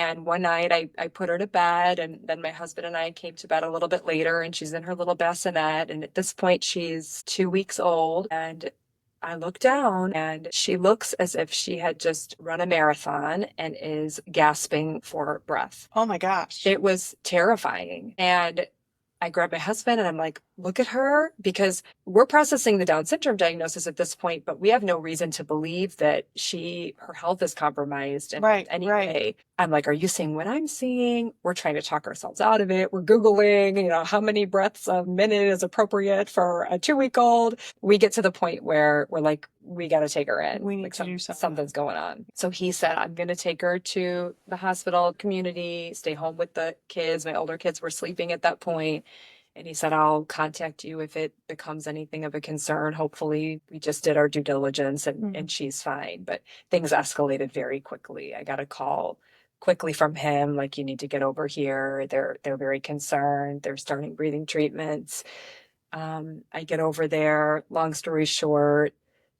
And one night I put her to bed, and then my husband and I came to bed a little bit later, and she's in her little bassinet. And at this point, she's 2 weeks old. And I look down and she looks as if she had just run a marathon and is gasping for breath. Oh my gosh. It was terrifying. And I grabbed my husband and I'm like, look at her, because we're processing the Down syndrome diagnosis at this point, but we have no reason to believe that her health is compromised in any way. I'm like, are you seeing what I'm seeing? We're trying to talk ourselves out of it. We're Googling, how many breaths a minute is appropriate for a 2-week-old. We get to the point where we're like, we got to take her in. We need to do something. Something's going on. So he said, I'm going to take her to the hospital community, stay home with the kids. My older kids were sleeping at that point. And he said, I'll contact you if it becomes anything of a concern. Hopefully, we just did our due diligence and she's fine. But things escalated very quickly. I got a call quickly from him, like, you need to get over here. They're very concerned. They're starting breathing treatments. I get over there. Long story short,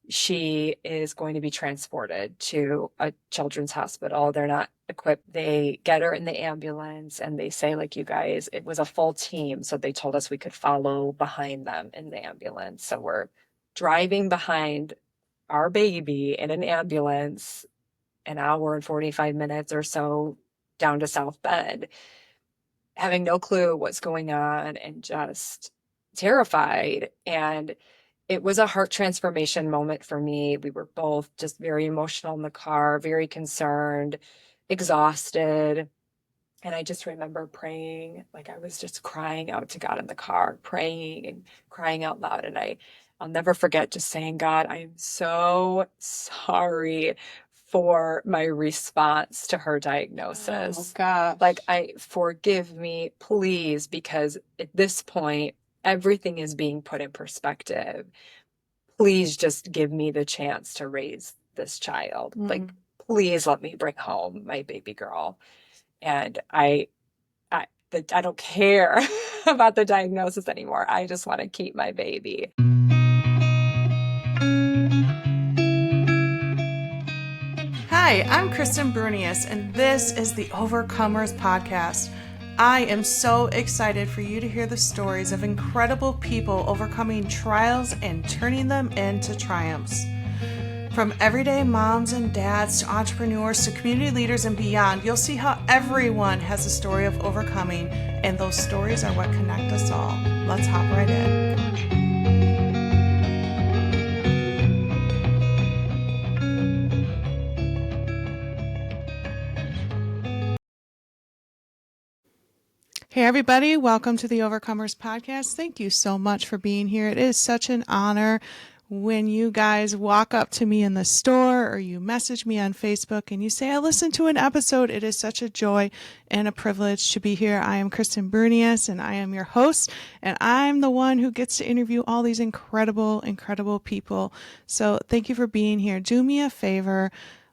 she is going to be transported to a children's hospital. They're not equipped. They get her in the ambulance and they say, like, you guys, it was a full team. So they told us we could follow behind them in the ambulance. So we're driving behind our baby in an ambulance an hour and 45 minutes or so down to South Bend, having no clue what's going on and just terrified. And it was a heart transformation moment for me. We were both just very emotional in the car, very concerned, exhausted. And I just remember praying, like I was just crying out to God in the car, praying and crying out loud. And I'll never forget just saying, God, I am so sorry for my response to her diagnosis. Oh, gosh. Like, forgive me, please, because at this point, everything is being put in perspective. Please just give me the chance to raise this child. Like, please let me bring home my baby girl. And I don't care about the diagnosis anymore. I just want to keep my baby. Hi, I'm Kristen Brunius, and this is the Overcomers Podcast. I am so excited for you to hear the stories of incredible people overcoming trials and turning them into triumphs. From everyday moms and dads to entrepreneurs to community leaders and beyond, you'll see how everyone has a story of overcoming, and those stories are what connect us all. Let's hop right in. Hey everybody, welcome to the Overcomers Podcast. Thank you so much for being here. It is such an honor when you guys walk up to me in the store or you message me on Facebook and you say, I listened to an episode. It is such a joy and a privilege to be here. I am Kristen Brunius and I am your host, and I'm the one who gets to interview all these incredible, incredible people. So thank you for being here. Do me a favor.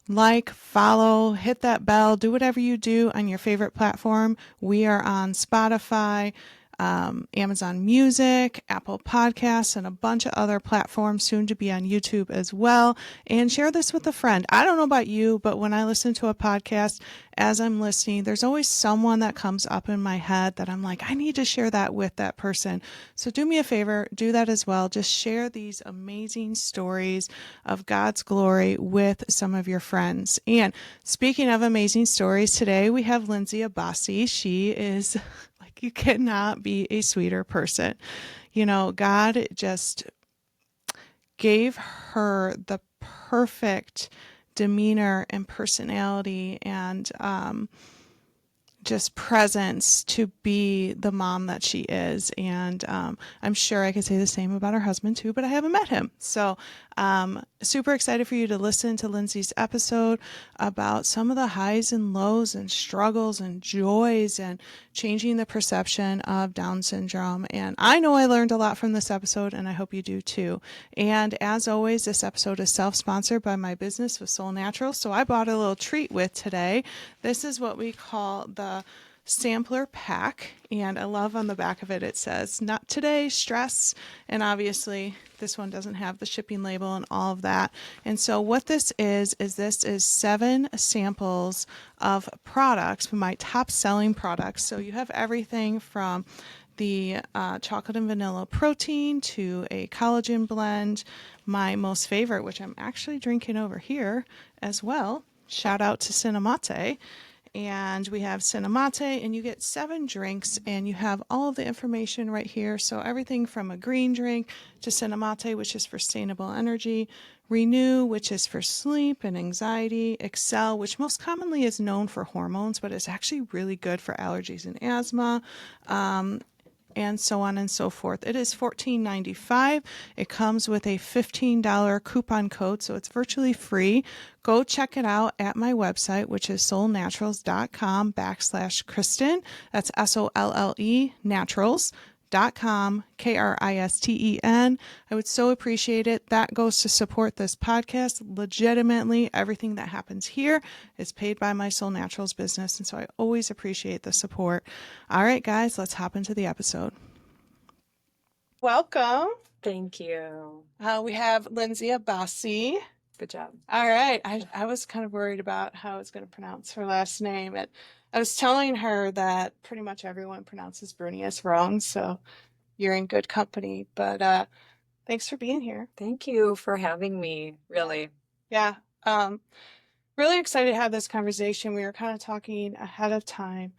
Like, follow, hit that bell, do whatever you do on your favorite platform. We are on Spotify, Amazon Music, Apple Podcasts, and a bunch of other platforms, soon to be on YouTube as well. And share this with a friend. I don't know about you, but when I listen to a podcast, as I'm listening, there's always someone that comes up in my head that I'm like, I need to share that with that person. So do me a favor, do that as well. Just share these amazing stories of God's glory with some of your friends. And speaking of amazing stories, today we have Lindsey Abbasy. She is you cannot be a sweeter person. God just gave her the perfect demeanor and personality and just presence to be the mom that she is. And I'm sure I could say the same about her husband too, but I haven't met him. So super excited for you to listen to Lindsey's episode about some of the highs and lows and struggles and joys and changing the perception of Down syndrome. And I know I learned a lot from this episode, and I hope you do too. And as always, this episode is self-sponsored by my business with Soul Natural. So I bought a little treat with today. This is what we call the sampler pack. And I love on the back of it, it says, "Not today, stress." And obviously, this one doesn't have the shipping label and all of that. And so, what this this is 7 samples of products, my top selling products. So, you have everything from the chocolate and vanilla protein to a collagen blend. My most favorite, which I'm actually drinking over here as well. Shout out to Cinnamate. And we have Cinnamate, and you get 7 drinks, and you have all of the information right here. So everything from a green drink to Cinnamate, which is for sustainable energy, Renew, which is for sleep and anxiety, Excel, which most commonly is known for hormones, but is actually really good for allergies and asthma. And so on and so forth. It is $14.95. It comes with a $15 coupon code, so it's virtually free. Go check it out at my website, which is soulnaturals.com/Kristen. That's SOLLE naturals.com, KRISTEN. I would so appreciate it. That goes to support this podcast. Legitimately, everything that happens here is paid by my Soul Naturals business, and so I always appreciate the support. All right, guys, let's hop into the episode. Welcome. Thank you. We have Lindsey Abbasy. Good job. All right. I was kind of worried about how I was going to pronounce her last name. And I was telling her that pretty much everyone pronounces Brunius wrong, so you're in good company. But thanks for being here. Thank you for having me, really. Yeah. Really excited to have this conversation. We were kind of talking ahead of time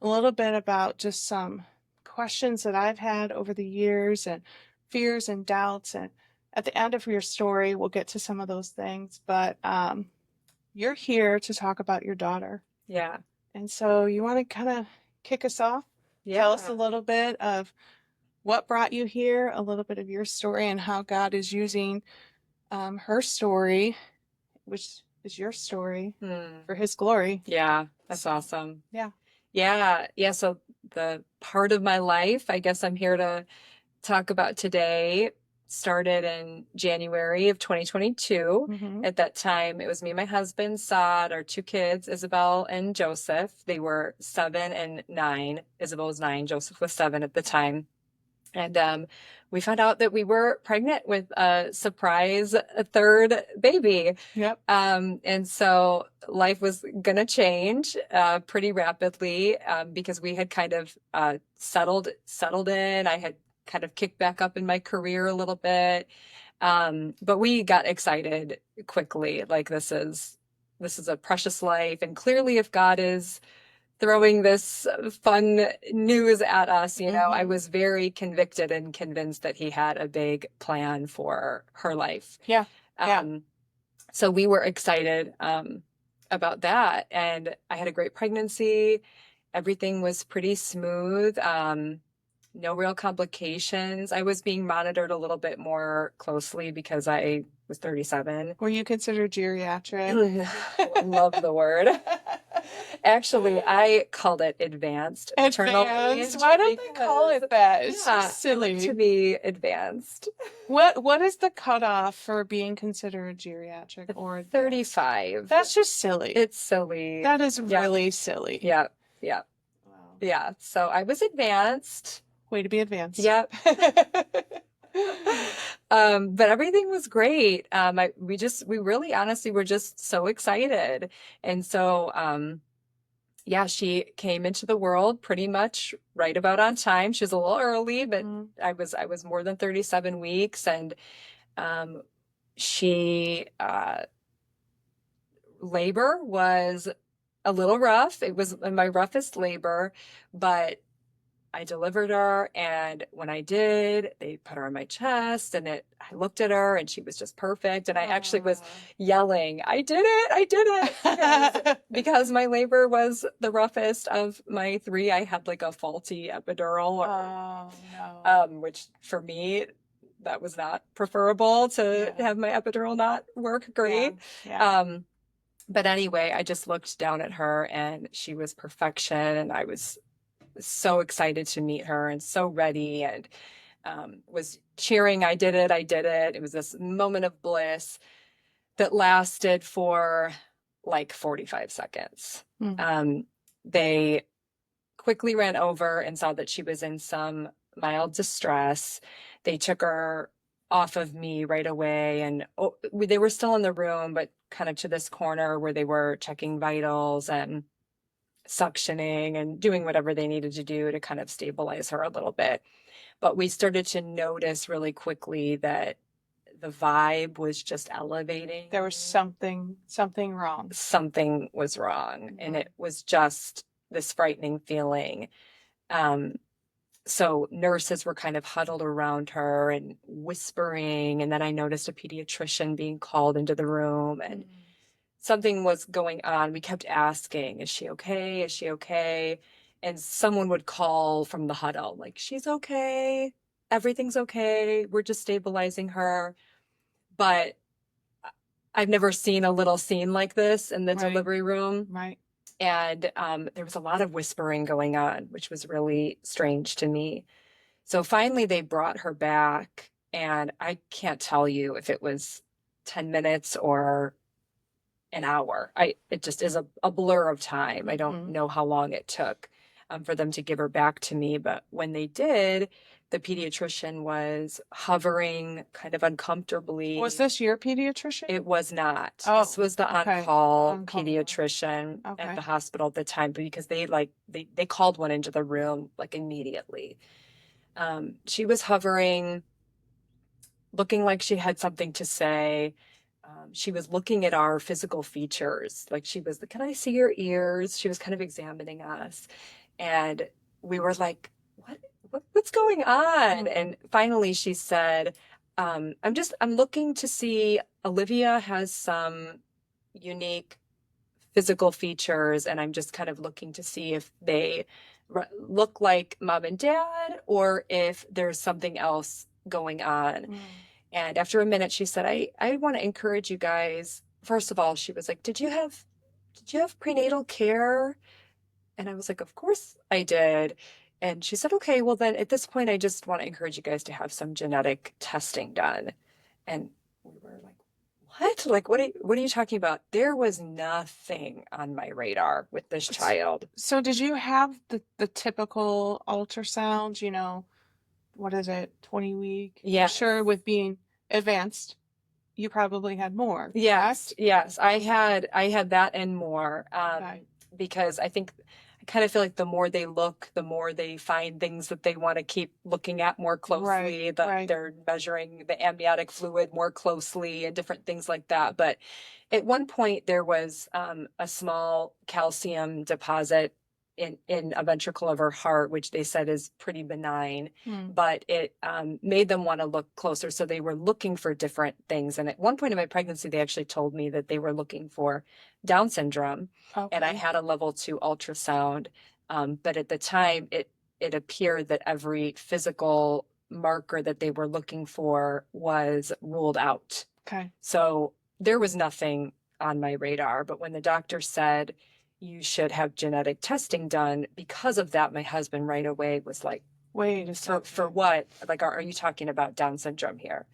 a little bit about just some questions that I've had over the years and fears and doubts. And at the end of your story, we'll get to some of those things. But you're here to talk about your daughter. Yeah. And so you want to kind of kick us off? Yeah. Tell us a little bit of what brought you here, a little bit of your story, and how God is using her story, which is your story, for his glory. Yeah, that's awesome. Yeah. Yeah. So the part of my life, I guess I'm here to talk about today, started in January of 2022. Mm-hmm. At that time, it was me and my husband, Saad, our 2 kids, Isabel and Joseph. They were 7 and 9. Isabel was 9, Joseph was 7 at the time. And we found out that we were pregnant with a surprise 3rd baby. Yep. And so life was going to change pretty rapidly because we had kind of settled in. I had kind of kicked back up in my career a little bit. But we got excited quickly. Like this is a precious life. And clearly if God is throwing this fun news at us, you know, I was very convicted and convinced that he had a big plan for her life. Yeah. So we were excited about that. And I had a great pregnancy. Everything was pretty smooth. No real complications. I was being monitored a little bit more closely because I was 37. Were you considered geriatric? Love the word. Actually, I called it advanced. maternal Advanced? age Why don't they call it that? It's yeah, just silly. to be advanced. What is the cutoff for being considered geriatric or advanced? 35. That's just silly. It's silly. That is really silly. Yeah. Wow. Yeah. So I was advanced. Way to be advanced. Yep. But everything was great. We really honestly were just so excited. And so, she came into the world pretty much right about on time. She was a little early, but I was more than 37 weeks. And, labor was a little rough. It was my roughest labor, but I delivered her, and when I did, they put her on my chest, and I looked at her, and she was just perfect. And I actually was yelling, I did it, because my labor was the roughest of my 3. I had like a faulty epidural, which for me, that was not preferable to have my epidural not work great. But anyway, I just looked down at her, and she was perfection, and I was so excited to meet her and so ready, and was cheering. I did it. It was this moment of bliss that lasted for like 45 seconds. They quickly ran over and saw that she was in some mild distress. They took her off of me right away, and they were still in the room, but kind of to this corner where they were checking vitals and suctioning and doing whatever they needed to do to kind of stabilize her a little bit. But we started to notice really quickly that the vibe was just elevating. There was something wrong. Something was wrong, and it was just this frightening feeling. So nurses were kind of huddled around her and whispering, and then I noticed a pediatrician being called into the room, and something was going on. We kept asking, is she okay? Is she okay? And someone would call from the huddle, like, she's okay. Everything's okay. We're just stabilizing her. But I've never seen a little scene like this in the delivery room. Right. And there was a lot of whispering going on, which was really strange to me. So finally they brought her back, and I can't tell you if it was 10 minutes or an hour. It just is a blur of time. I don't know how long it took for them to give her back to me. But when they did, the pediatrician was hovering kind of uncomfortably. Was this your pediatrician? It was not. Oh, this was the on-call pediatrician at the hospital at the time, because they called one into the room like immediately. She was hovering, looking like she had something to say. She was looking at our physical features. Like she was, can I see your ears? She was kind of examining us. And we were like, what's going on? And finally she said, I'm looking to see, Olivia has some unique physical features, and I'm just kind of looking to see if they look like mom and dad, or if there's something else going on. And after a minute, she said, I want to encourage you guys. First of all, she was like, did you have prenatal care? And I was like, of course I did. And she said, okay, well then at this point, I just want to encourage you guys to have some genetic testing done. And we were like, what? Like, what are you talking about? There was nothing on my radar with this child. So did you have the typical ultrasound, what is it, 20-week? Yeah. Sure, with being advanced, you probably had more. Yes. I had that and more. Because I kind of feel like the more they look, the more they find things that they want to keep looking at more closely. They're measuring the amniotic fluid more closely and different things like that. But at one point, there was a small calcium deposit in a ventricle of her heart, which they said is pretty benign, but it made them want to look closer. So they were looking for different things. And at one point in my pregnancy, they actually told me that they were looking for Down syndrome. And I had a level 2 ultrasound. But at the time, it appeared that every physical marker that they were looking for was ruled out. Okay. So there was nothing on my radar. But when the doctor said, you should have genetic testing done, because of that, my husband right away was like, wait a second. For what? Like, are you talking about Down syndrome here?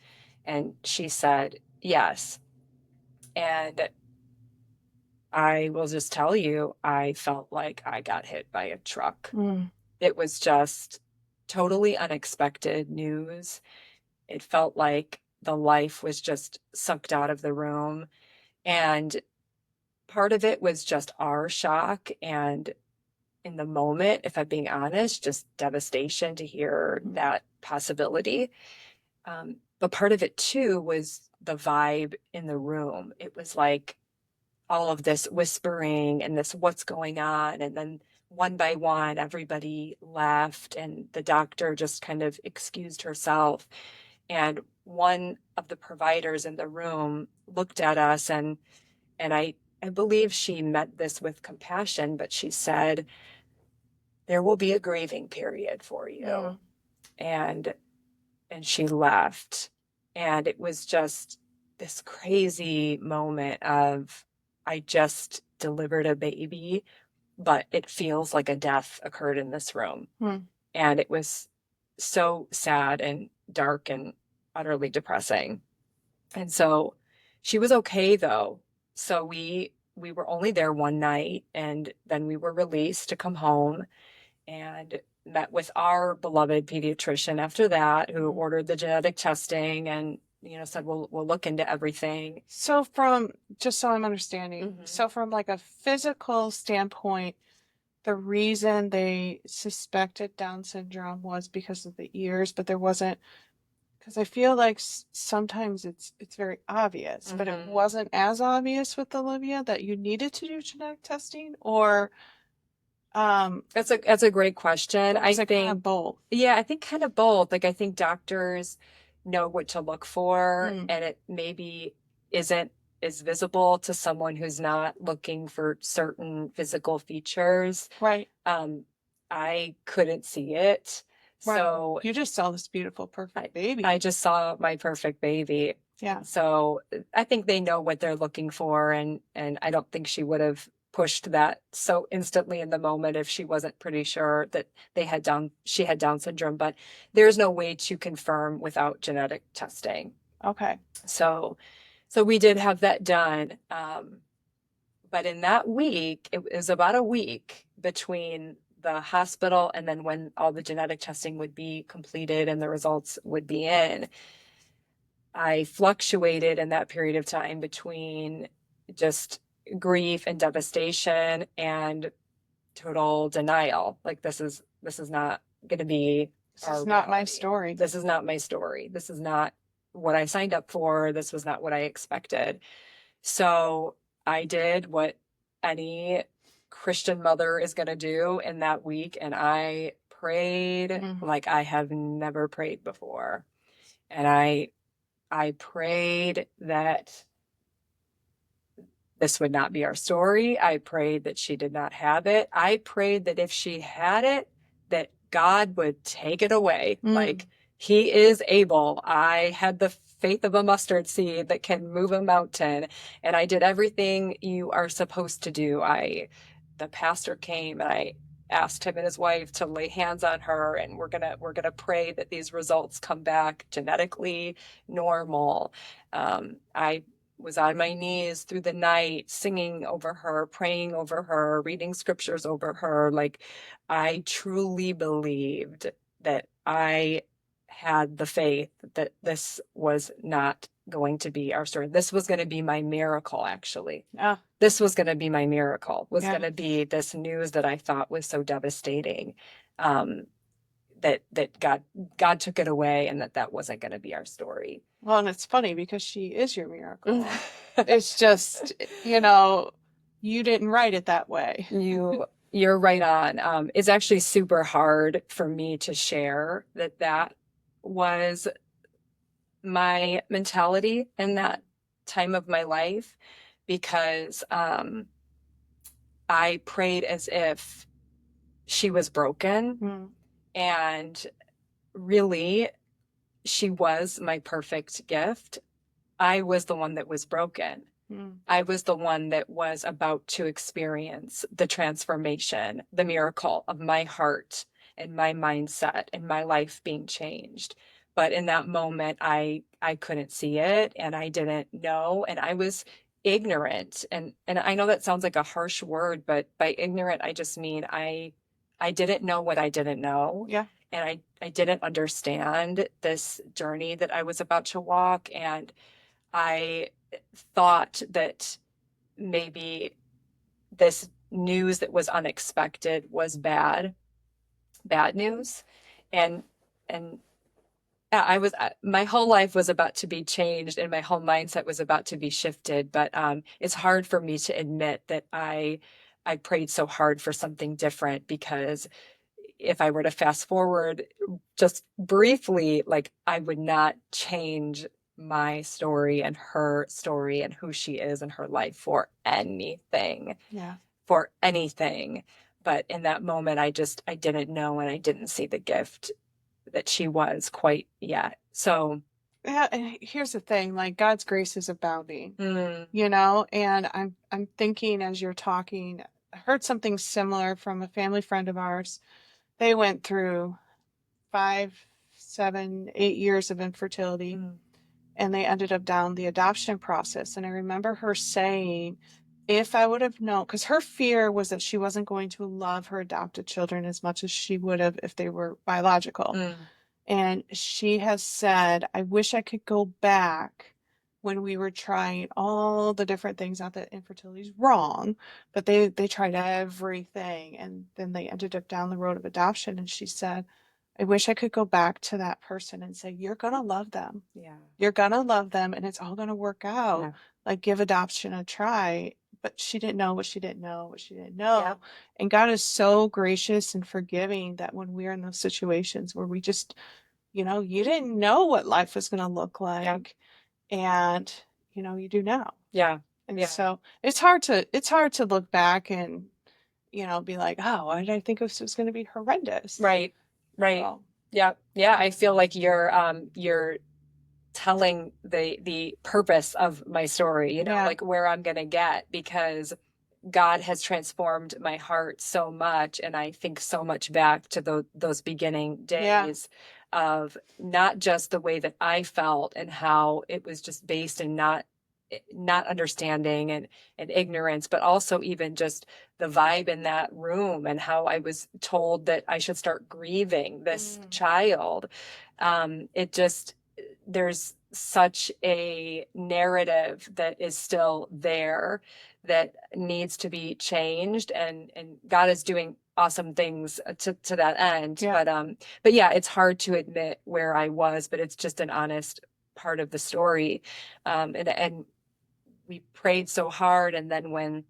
And she said, yes. And I will just tell you, I felt like I got hit by a truck. It was just totally unexpected news. It felt like the life was just sucked out of the room. And part of it was just our shock, and in the moment, if I'm being honest, just devastation to hear that possibility. But part of it too was the vibe in the room. It was like all of this whispering and this what's going on. And then one by one, everybody left, and the doctor just kind of excused herself. And one of the providers in the room looked at us, and I believe she meant this with compassion, but she said, there will be a grieving period for you. And she left. And it was just this crazy moment of, I just delivered a baby, but it feels like a death occurred in this room. And it was so sad and dark and utterly depressing. And so she was okay though. So we were only there one night, and then we were released to come home. and met with our beloved pediatrician after that, who ordered the genetic testing and, said, we'll look into everything. So from, just so I'm understanding, Mhm. so from like a physical standpoint, the reason they suspected Down syndrome was because of the ears, but there wasn't, because I feel like sometimes it's very obvious, but it Mhm. wasn't as obvious with Olivia that you needed to do genetic testing, or That's a great question. or I was it kind think, of both? yeah, I think kind of both. Like, I think doctors know what to look for, Mm, and it maybe isn't as visible to someone who's not looking for certain physical features. right, Um, I couldn't see it. right. So You just saw this beautiful, perfect I baby. just saw my perfect baby. Yeah. So I think they know what they're looking for, and I don't think she would have pushed that so instantly in the moment if she wasn't pretty sure that she had Down syndrome, but there's no way to confirm without genetic testing. Okay. So we did have that done. But in that week, it was about a week between the hospital and then when all the genetic testing would be completed and the results would be in. I fluctuated in that period of time between just grief and devastation and total denial. Like, this is not going to be This our is not my reality. story. This is not my story. This is not what I signed up for. This was not what I expected. So I did what any Christian mother is going to do in that week, and I prayed Mm. like I have never prayed before. And I prayed that this would not be our story. I prayed that she did not have it. I prayed that if she had it, that God would take it away. Mm. Like, he is able. I had the faith of a mustard seed that can move a mountain, and I did everything you are supposed to do. The pastor came and I asked him and his wife to lay hands on her, and we're gonna pray that these results come back genetically normal. I was on my knees through the night, singing over her, praying over her, reading scriptures over her. Like, I truly believed that I had the faith that this was not going to be our story. This was going to be my miracle, actually. Ah, This was going to be my miracle, was yeah. going to be this news that I thought was so devastating. That God took it away, and that wasn't going to be our story. Well, and it's funny because she is your miracle. It's just, you didn't write it that way. You're right on. It's actually super hard for me to share that was my mentality in that time of my life, because I prayed as if she was broken, Mm. and really she was my perfect gift. I was the one that was broken. Mm. I was the one that was about to experience the transformation, the miracle of my heart and my mindset and my life being changed. But in that moment, I couldn't see it, and I didn't know, and I was ignorant. And I know that sounds like a harsh word, but by ignorant, I just mean I didn't know what I didn't know. Yeah. And I didn't understand this journey that I was about to walk. And I thought that maybe this news that was unexpected was bad news. And and yeah, my whole life was about to be changed, and my whole mindset was about to be shifted. But it's hard for me to admit that I prayed so hard for something different, because if I were to fast forward just briefly, like, I would not change my story and her story and who she is in her life for anything, Yeah. for anything. But in that moment, I didn't know, and I didn't see the gift that she was quite yet. So, Yeah, and here's the thing, like God's grace is abounding, mm, and I'm thinking as you're talking, I heard something similar from a family friend of ours. They went through 5, 7, 8 years of infertility, mm, and they ended up down the adoption process. And I remember her saying if I would have known, because her fear was that she wasn't going to love her adopted children as much as she would have if they were biological. Mm. And she has said, I wish I could go back when we were trying all the different things. Not that infertility is wrong, but they tried everything and then they ended up down the road of adoption. And she said, I wish I could go back to that person and say, you're gonna love them. Yeah. You're gonna love them and it's all gonna work out. Yeah. Like give adoption a try. But she didn't know what she didn't know, what she didn't know. Yeah. And God is so gracious and forgiving that when we're in those situations where we just, you didn't know what life was going to look Yeah. like, and you do now. Yeah. And Yeah. so it's hard to look back and be like, oh, why did I think this was going to be horrendous? Right. Right. So, Yeah. Yeah. I feel like you're telling the purpose of my story, yeah. like where I'm gonna get, because God has transformed my heart so much. And I think so much back to those beginning Yeah. days of not just the way that I felt and how it was just based in not understanding and ignorance, but also even just the vibe in that room and how I was told that I should start grieving this child. It just, there's such a narrative that is still there that needs to be changed, and God is doing awesome things to that end. Yeah. But yeah, it's hard to admit where I was, but it's just an honest part of the story. And we prayed so hard, and then when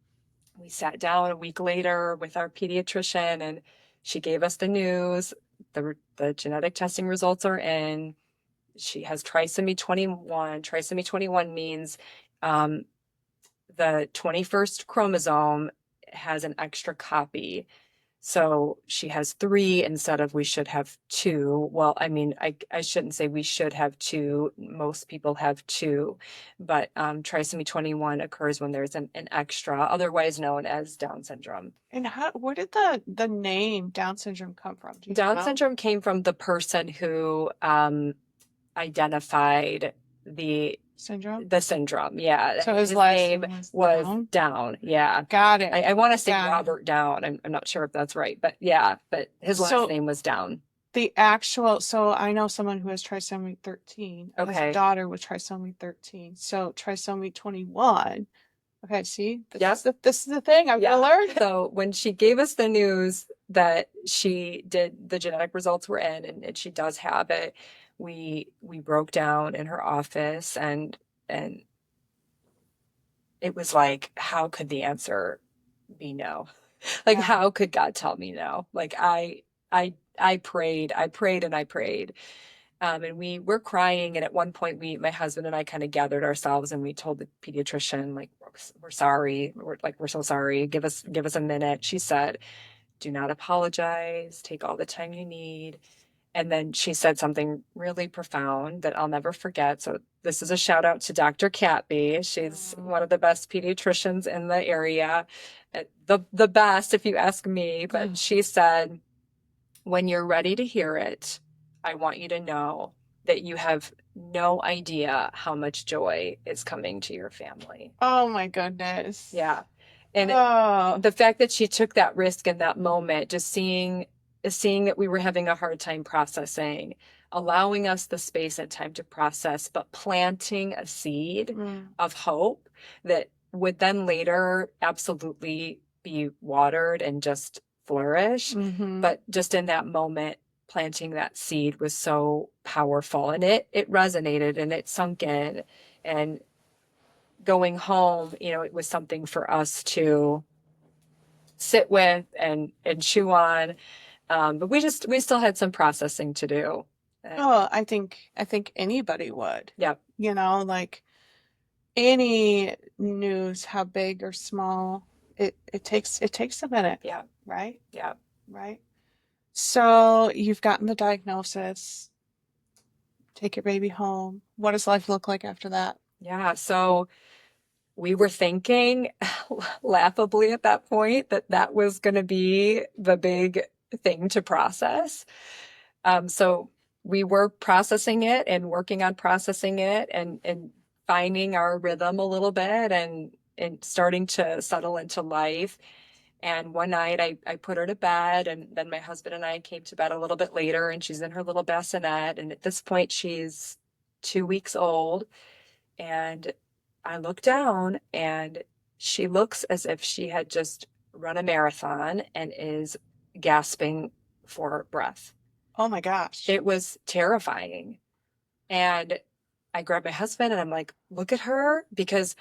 we sat down a week later with our pediatrician and she gave us the news, the genetic testing results are in. She has trisomy 21. Trisomy 21 means the 21st chromosome has an extra copy. So she has 3 instead of we should have 2. Well, I mean, I shouldn't say we should have 2. Most people have 2. But trisomy 21 occurs when there's an extra, otherwise known as Down syndrome. And where did the name Down syndrome come from? Do you Down know? syndrome came from the person who identified the syndrome. Yeah. So his last name was Down. Yeah. Got it. I want to say Got it. Robert Down. I'm not sure if that's right, but yeah, but his last name was Down. So I know someone who has trisomy 13. Has Okay. a daughter with trisomy 13. So trisomy 21. Okay, see? This is the thing I'm gonna learn. So when she gave us the news that the genetic results were in and she does have it, we broke down in her office and it was like, how could the answer be no? Like, how could God tell me no? Like I prayed and I prayed. And we were crying. And at one point my husband and I kind of gathered ourselves and we told the pediatrician, like, we're sorry. We're so sorry. Give us a minute. She said, do not apologize. Take all the time you need. And then she said something really profound that I'll never forget. So this is a shout out to Dr. Catby. She's one of the best pediatricians in the area. The best, if you ask me. But she said, when you're ready to hear it, I want you to know that you have no idea how much joy is coming to your family. Oh my goodness. Yeah. And the fact that she took that risk in that moment, just seeing that we were having a hard time processing, allowing us the space and time to process, but planting a seed of hope that would then later absolutely be watered and just flourish. But just in that moment, planting that seed was so powerful, and it resonated and it sunk in. And going home, it was something for us to sit with and chew on. But we still had some processing to do. I think anybody would. Yeah. Like any news, how big or small, it takes a minute. Yeah. Right? Yeah. Right. So you've gotten the diagnosis. Take your baby home. What does life look like after that? Yeah. So we were thinking laughably at that point that was going to be the big thing to process. So we were processing it and working on processing it and finding our rhythm a little bit. And and starting to settle into life. And one night I put her to bed, and then my husband and I came to bed a little bit later, and she's in her little bassinet. And at this point, she's 2 weeks old. And I look down, and she looks as if she had just run a marathon and is gasping for breath. Oh my gosh. It was terrifying. And I grabbed my husband and I'm like, look at her, because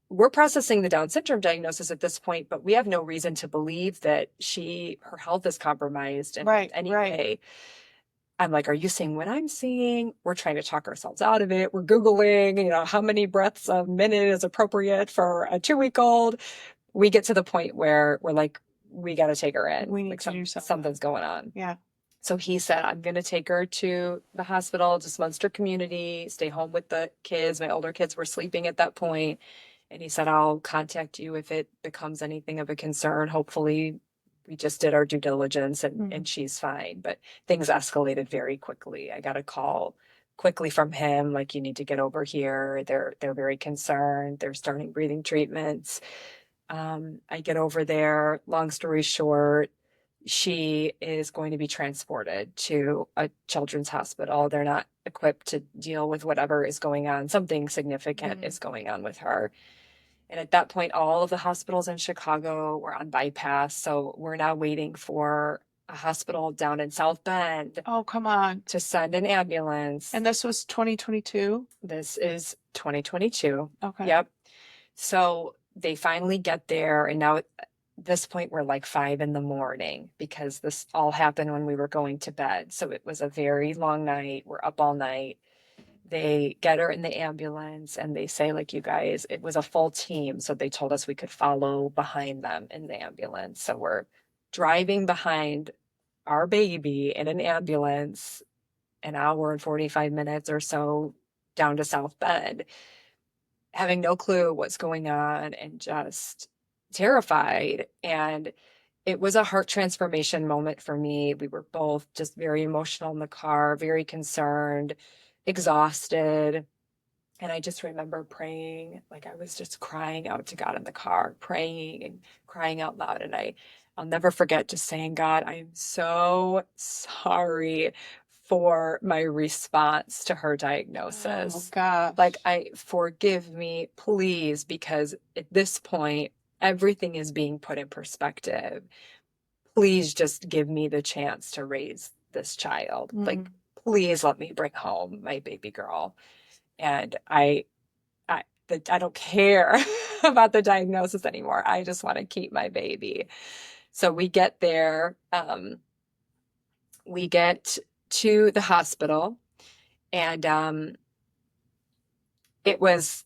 we're processing the Down syndrome diagnosis at this point, but we have no reason to believe that her health is compromised in any way. I'm like, are you seeing what I'm seeing? We're trying to talk ourselves out of it. We're Googling, how many breaths a minute is appropriate for a 2-week-old. We get to the point where we're like, we got to take her in. We need to do something. Something's going on. Yeah. So he said, I'm going to take her to the hospital, just Munster community, stay home with the kids. My older kids were sleeping at that point. And he said, I'll contact you if it becomes anything of a concern. Hopefully, we just did our due diligence and she's fine. But things escalated very quickly. I got a call quickly from him, like, you need to get over here. They're very concerned. They're starting breathing treatments. I get over there. Long story short, she is going to be transported to a children's hospital. They're not equipped to deal with whatever is going on. Something significant is going on with her. And at that point, all of the hospitals in Chicago were on bypass. So we're now waiting for a hospital down in South Bend. Oh, come on. To send an ambulance. And this was 2022? This is 2022. Okay. Yep. So they finally get there. And now at this point, we're like 5 a.m. because this all happened when we were going to bed. So it was a very long night. We're up all night. They get her in the ambulance and they say, like, you guys, it was a full team. So they told us we could follow behind them in the ambulance. So we're driving behind our baby in an ambulance an hour and 45 minutes or so down to South Bend, having no clue what's going on and just terrified. And it was a heart transformation moment for me. We were both just very emotional in the car, very concerned, exhausted. And I just remember praying, like I was just crying out to God in the car, praying and crying out loud. And I'll never forget just saying, God, I am so sorry for my response to her diagnosis. Oh, gosh. Like, forgive me, please, because at this point, everything is being put in perspective. Please just give me the chance to raise this child. Like, please let me bring home my baby girl. And I don't care about the diagnosis anymore. I just want to keep my baby. So we get there. We get to the hospital, and it was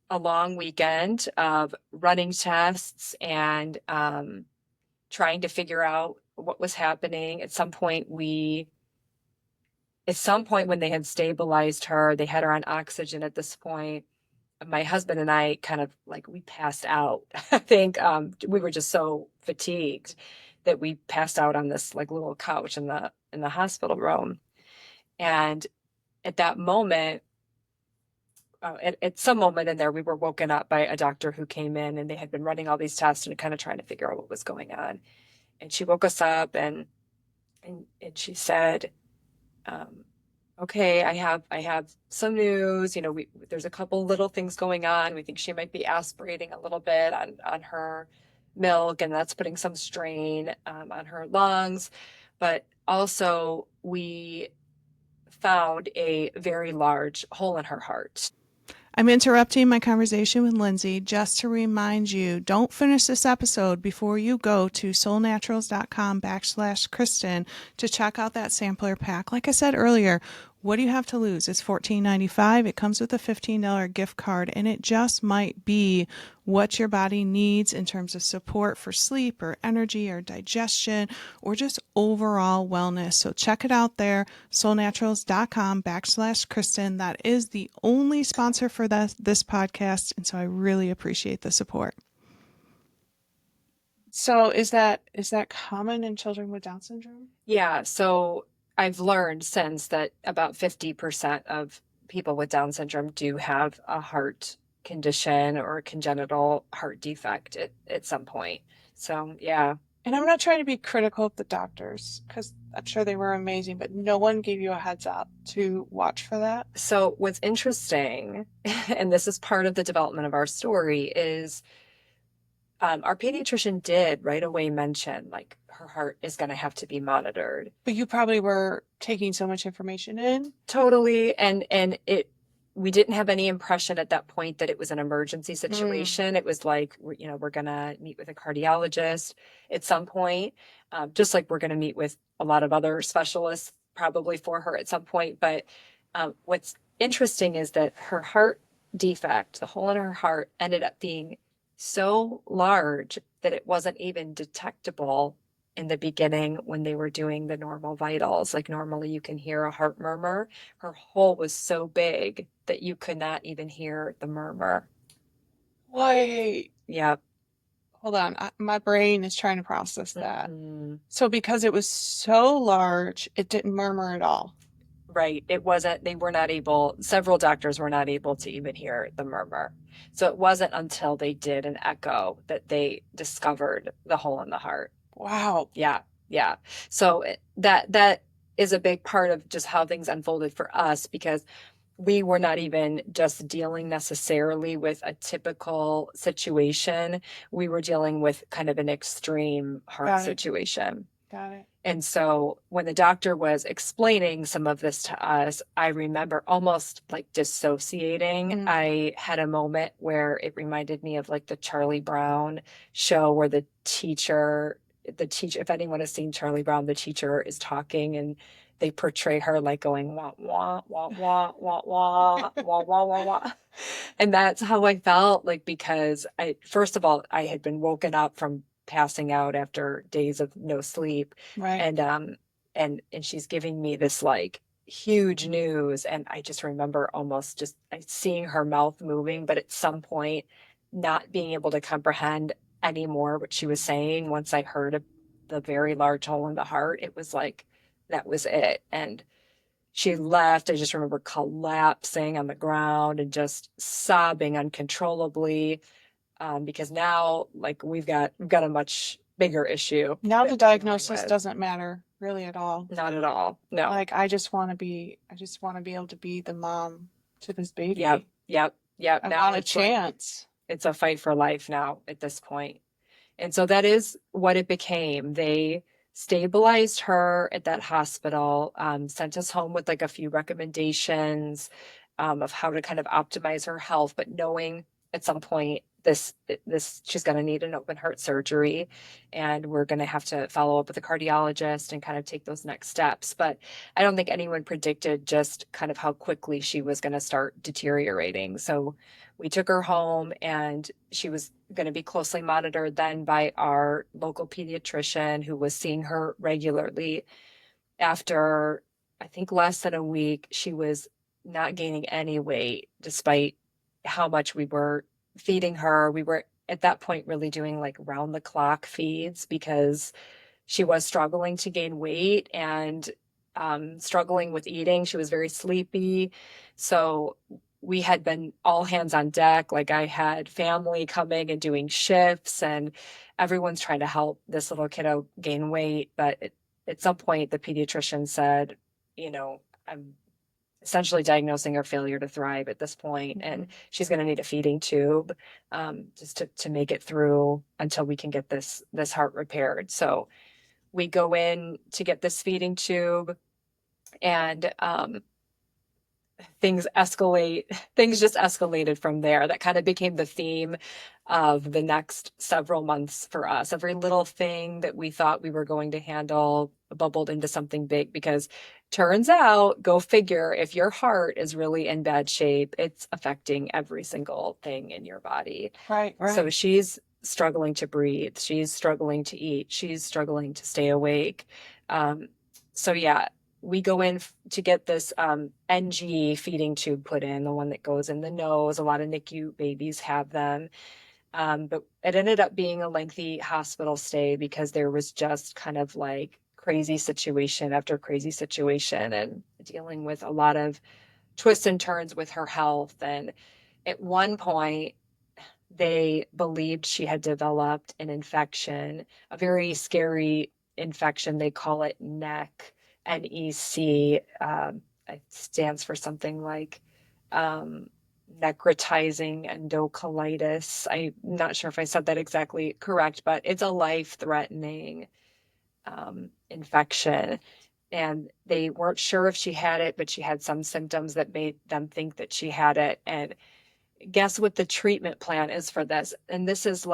a long weekend of running tests and trying to figure out what was happening. At some point when they had stabilized her, they had her on oxygen at this point. My husband and I kind of we passed out. I think we were just so fatigued that we passed out on this little couch in the hospital room. And at that moment, at some moment in there, we were woken up by a doctor who came in, and they had been running all these tests and kind of trying to figure out what was going on. And she woke us up and she said, okay, I have some news. There's a couple little things going on. We think she might be aspirating a little bit on her milk, and that's putting some strain on her lungs. But also, we found a very large hole in her heart. I'm interrupting my conversation with Lindsey just to remind you, don't finish this episode before you go to soulnaturals.com/Kristen to check out that sampler pack. Like I said earlier, what do you have to lose? It's $14.95. It comes with a $15 gift card, and it just might be what your body needs in terms of support for sleep or energy or digestion or just overall wellness. So check it out there, soulnaturals.com/Kristen. That is the only sponsor for this podcast, and so I really appreciate the support. So is that common in children with Down syndrome? Yeah, so I've learned since that about 50% of people with Down syndrome do have a heart condition or a congenital heart defect at some point. So, yeah. And I'm not trying to be critical of the doctors because I'm sure they were amazing, but no one gave you a heads up to watch for that. So, what's interesting, and this is part of the development of our story, is our pediatrician did right away mention like her heart is going to have to be monitored. But you probably were taking so much information in. Totally. And we didn't have any impression at that point that it was an emergency situation. It was like, we're going to meet with a cardiologist at some point, just like we're going to meet with a lot of other specialists probably for her at some point. But what's interesting is that her heart defect, the hole in her heart, ended up being so large that it wasn't even detectable in the beginning when they were doing the normal vitals. Like normally you can hear a heart murmur. Her hole was so big that you could not even hear the murmur. Wait, Yeah. hold on. My brain is trying to process that. Mm-hmm. So because it was so large, it didn't murmur at all. Right. It wasn't, they were not able, several doctors were not able to even hear the murmur. So it wasn't until they did an echo that they discovered the hole in the heart. Wow. Yeah. Yeah. So that is a big part of just how things unfolded for us, because we were not even just dealing necessarily with a typical situation. We were dealing with kind of an extreme heart situation. Got it. And so when the doctor was explaining some of this to us, I remember almost like dissociating. I had a moment where it reminded me of like the Charlie Brown show where the teacher, if anyone has seen Charlie Brown, the teacher is talking and they portray her like going wah wah wah wah wah wah wah wah wah wah. And that's how I felt, like, because first of all, I had been woken up from passing out after days of no sleep. Right. And she's giving me this like huge news. And I just remember almost just seeing her mouth moving, but at some point not being able to comprehend anymore what she was saying. Once I heard the very large hole in the heart, it was like, that was it. And she left. I just remember collapsing on the ground and just sobbing uncontrollably. Because now, like, we've got a much bigger issue. Now the diagnosis doesn't matter really at all. Not at all. No. Like I just want to be able to be the mom to this baby. Yep. I want a chance. It's a fight for life now at this point. And so that is what it became. They stabilized her at that hospital, sent us home with like a few recommendations of how to kind of optimize her health, but knowing at some point this she's going to need an open heart surgery, and we're going to have to follow up with a cardiologist and kind of take those next steps. But I don't think anyone predicted just kind of how quickly she was going to start deteriorating. So we took her home, and she was going to be closely monitored then by our local pediatrician who was seeing her regularly. After, I think, less than a week, she was not gaining any weight despite how much we were feeding her. We were at that point really doing like round the clock feeds because she was struggling to gain weight and struggling with eating. She was very sleepy. So we had been all hands on deck. Like I had family coming and doing shifts, and everyone's trying to help this little kiddo gain weight. But at some point, the pediatrician said, I'm essentially diagnosing her failure to thrive at this point, and she's going to need a feeding tube just to make it through until we can get this heart repaired. So we go in to get this feeding tube, and things escalate. Things just escalated from there. That kind of became the theme of the next several months for us. Every little thing that we thought we were going to handle bubbled into something big, because turns out, go figure, if your heart is really in bad shape, it's affecting every single thing in your body. Right. So she's struggling to breathe. She's struggling to eat. She's struggling to stay awake. So yeah, we go in to get this NG feeding tube put in, the one that goes in the nose. A lot of NICU babies have them. But it ended up being a lengthy hospital stay because there was just kind of like crazy situation after crazy situation, and dealing with a lot of twists and turns with her health. And At one point, they believed she had developed an infection, a very scary infection. They call it NEC. It stands for something like um, necrotizing endocolitis. I'm not sure if I said that exactly correct, but it's a life-threatening infection. And they weren't sure if she had it, but she had some symptoms that made them think that she had it. And guess what the treatment plan is for this? And this is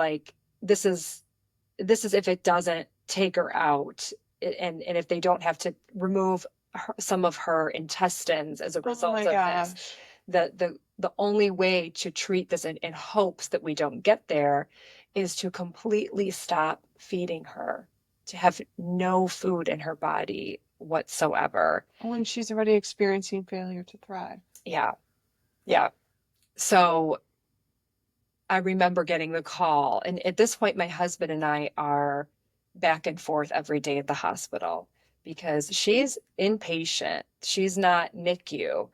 if it doesn't take her out, and if they don't have to remove some of her intestines as a Oh result my of this, gosh. the only way to treat this in hopes that we don't get there is to completely stop feeding her, to have no food in her body whatsoever. When she's already experiencing failure to thrive. Yeah. Yeah. So I remember getting the call. And at this point, my husband and I are back and forth every day at the hospital because she's inpatient. She's not NICU.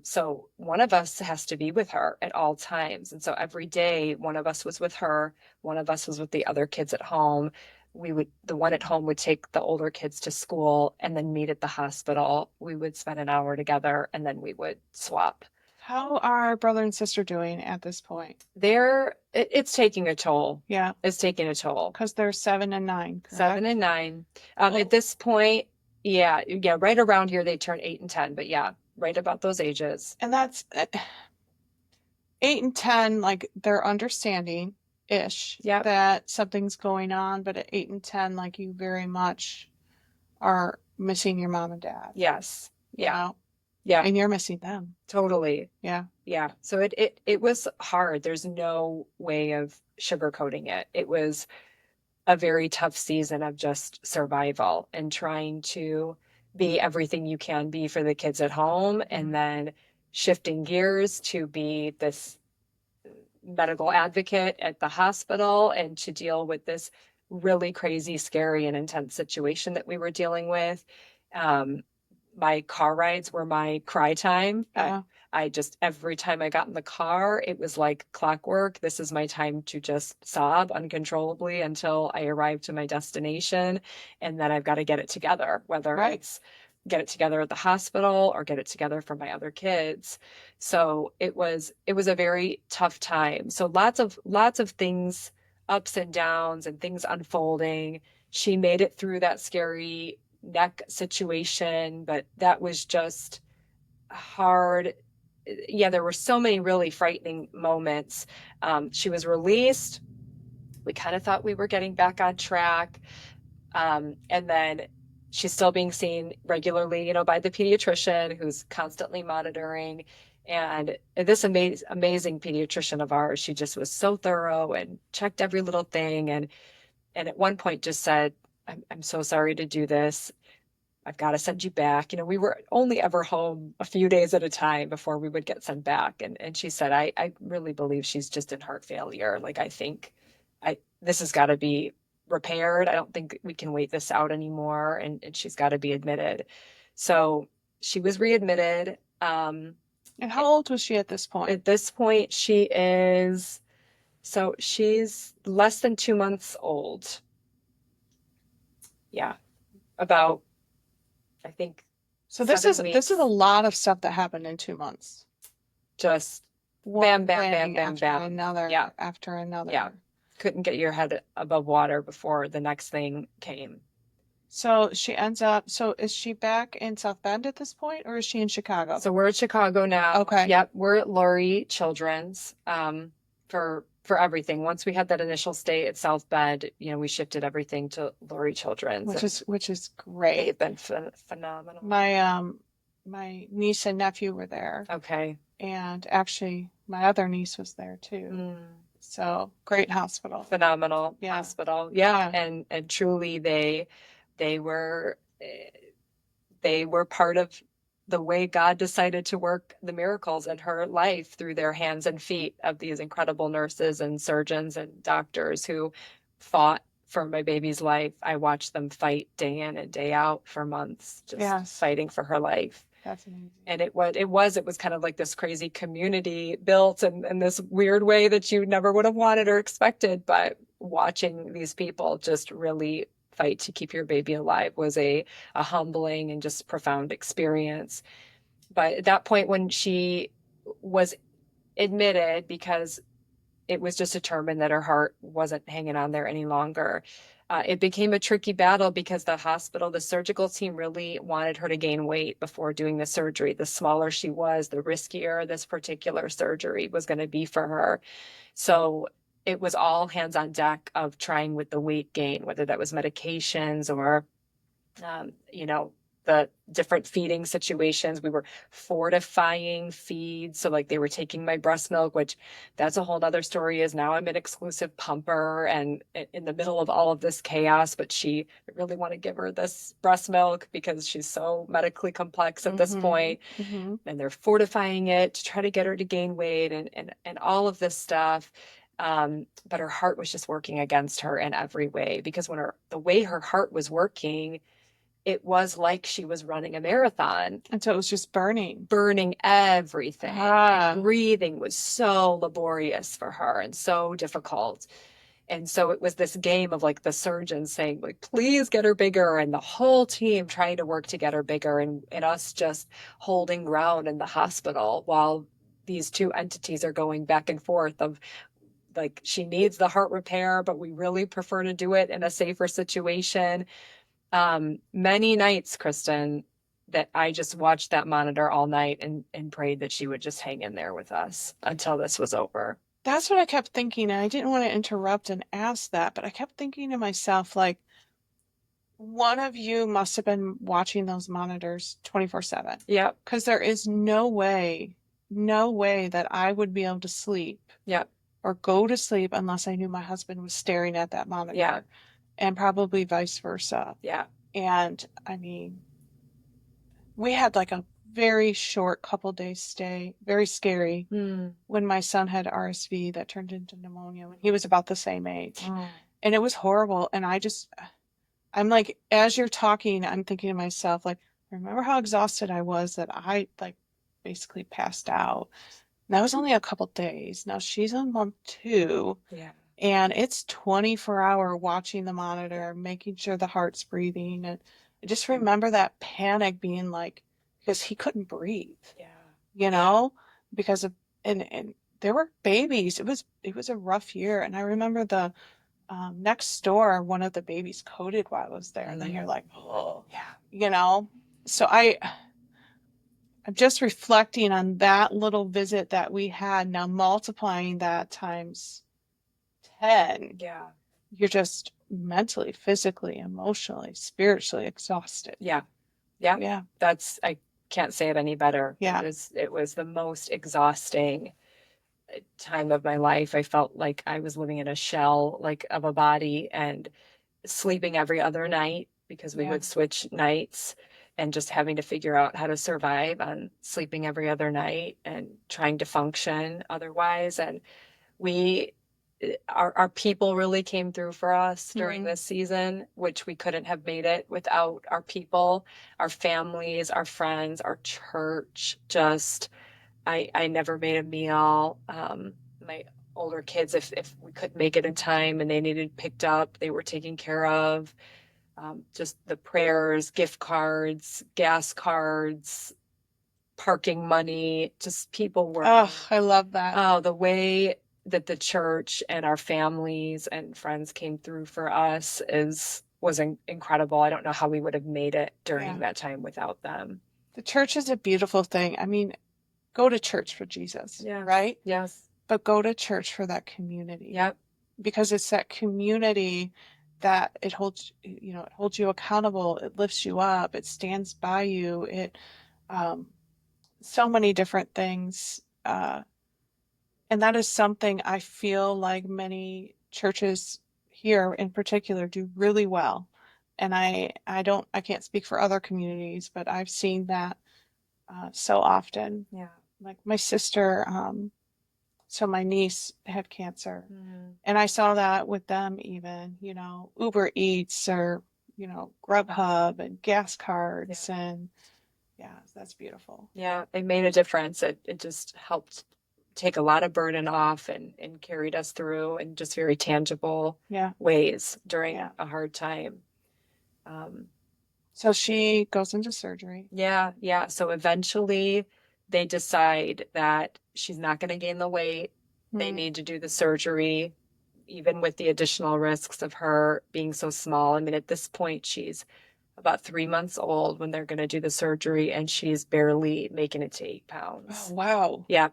So one of us has to be with her at all times. And so every day, one of us was with her, one of us was with the other kids at home. The one at home would take the older kids to school and then meet at the hospital. We would spend an hour together and then we would swap. How are brother and sister doing at this point? It's taking a toll. Yeah, It's taking a toll. because they're 7 and 9, correct? 7 and 9. At this point, yeah, right around here they turn 8 and 10, but yeah, right about those ages. And that's 8 and 10, like they're understanding-ish Yep. that something's going on, but at 8 and 10, like you very much are missing your mom and dad. Yes. you Yeah. know? Yeah, And you're missing them. totally. Yeah. Yeah. So it was hard. There's no way of sugarcoating it. It was a very tough season of just survival and trying to be everything you can be for the kids at home, and then shifting gears to be this medical advocate at the hospital and to deal with this really crazy, scary, and intense situation that we were dealing with. My car rides were my cry time. I just, every time I got in the car, it was like clockwork. This is my time to just sob uncontrollably until I arrive to my destination. And then I've got to get it together, whether it's get it together at the hospital or get it together for my other kids. So it was a very tough time. So lots of things, ups and downs and things unfolding. She made it through that scary neck situation, but that was just hard. Yeah, there were so many really frightening moments. She was released. We kind of thought we were getting back on track. And then she's still being seen regularly, by the pediatrician who's constantly monitoring. And this amazing pediatrician of ours, she just was so thorough and checked every little thing. And at one point just said, I'm so sorry to do this. I've got to send you back. We were only ever home a few days at a time before we would get sent back. And she said, I really believe she's just in heart failure. Like, I think this has got to be repaired. I don't think we can wait this out anymore. And she's got to be admitted. So she was readmitted. And how old was she at this point? At this point, she's less than 2 months old. Yeah. About, I think. So this is a lot of stuff that happened in 2 months. Just bam, bam, bam, bam, after bam. Another Yeah. after another. Yeah. Couldn't get your head above water before the next thing came. So she ends up, so is she back in South Bend at this point, or is she in Chicago? So we're at Chicago now. Okay. Yep. We're at Lurie Children's for everything. Once we had that initial stay at South Bend, we shifted everything to Lurie Children's. Which is great. They've been phenomenal. My niece and nephew were there. Okay. And actually my other niece was there too. So great hospital. Phenomenal hospital. Yeah. And truly they were part of the way God decided to work the miracles in her life through their hands and feet of these incredible nurses and surgeons and doctors who fought for my baby's life. I watched them fight day in and day out for months, just fighting for her life. That's amazing. And it was kind of like this crazy community built in this weird way that you never would have wanted or expected. But watching these people just really fight to keep your baby alive was a humbling and just profound experience. But at that point, when she was admitted, because it was just determined that her heart wasn't hanging on there any longer. It became a tricky battle because the hospital, the surgical team really wanted her to gain weight before doing the surgery. The smaller she was, the riskier this particular surgery was going to be for her. So it was all hands on deck of trying with the weight gain, whether that was medications or, you know, the different feeding situations. We were fortifying feeds. So like they were taking my breast milk, which that's a whole other story, is now I'm an exclusive pumper and in the middle of all of this chaos, but I really want to give her this breast milk because she's so medically complex at this point. And they're fortifying it to try to get her to gain weight and all of this stuff. But her heart was just working against her in every way, because the way her heart was working, it was like she was running a marathon. Until it was just burning Everything. Ah. And breathing was so laborious for her and so difficult. And so it was this game of like the surgeon saying, like, please get her bigger, and the whole team trying to work to get her bigger, and us just holding ground in the hospital while these two entities are going back and forth of like, she needs the heart repair, but we really prefer to do it in a safer situation. Many nights, Kristen, that I just watched that monitor all night and prayed that she would just hang in there with us until this was over. That's what I kept thinking. And I didn't want to interrupt and ask that, but I kept thinking to myself, like, one of you must have been watching those monitors 24/7. Yep. Because there is no way that I would be able to sleep. Yep. Or go to sleep unless I knew my husband was staring at that monitor. Yeah. And probably vice versa. Yeah. And I mean, we had like a very short couple days stay, very scary, when my son had RSV that turned into pneumonia when he was about the same age. And it was horrible. And I'm like, as you're talking, I'm thinking to myself, like, remember how exhausted I was that I like basically passed out. And that was only a couple days. Now she's on month 2. Yeah. And it's 24-hour watching the monitor, making sure the heart's breathing. And I just remember that panic being like, because he couldn't breathe. Yeah. You know, because of, and there were babies. It was a rough year. And I remember the next door, one of the babies coded while I was there. And then you're like, oh, Yeah. you know. So I'm just reflecting on that little visit that we had, now multiplying that times 10. Yeah. You're just mentally, physically, emotionally, spiritually exhausted. Yeah. Yeah. Yeah. I can't say it any better. Yeah. It was the most exhausting time of my life. I felt like I was living in a shell, like, of a body, and sleeping every other night because we would switch nights, and just having to figure out how to survive on sleeping every other night and trying to function otherwise. And our people really came through for us during this season, which we couldn't have made it without our people, our families, our friends, our church. Just, I never made a meal. My older kids, if we couldn't make it in time and they needed picked up, they were taken care of. Just the prayers, gift cards, gas cards, parking money, just people were. Oh, I love that. Oh, the way that the church and our families and friends came through for us was incredible. I don't know how we would have made it during that time without them. The church is a beautiful thing. I mean, go to church for Jesus, right? Yes. But go to church for that community. Yep. Because it's that community that it holds you accountable. It lifts you up. It stands by you. It, so many different things. And that is something I feel like many churches here in particular do really well. And I can't speak for other communities, but I've seen that so often. Yeah. Like my sister, so my niece had cancer, and I saw that with them, even, Uber Eats or, Grubhub and gas cards and Yeah, that's beautiful. Yeah, it made a difference. It just helped take a lot of burden off and carried us through in just very tangible Yeah. ways during Yeah. a hard time. Um, So she goes into surgery. yeah, yeah. So eventually they decide that she's not going to gain the weight. They Mm. need to do the surgery, even with the additional risks of her being so small. I mean, at this point, she's about 3 months old when they're going to do the surgery, and she's barely making it to eight Oh, pounds. wow. Yeah.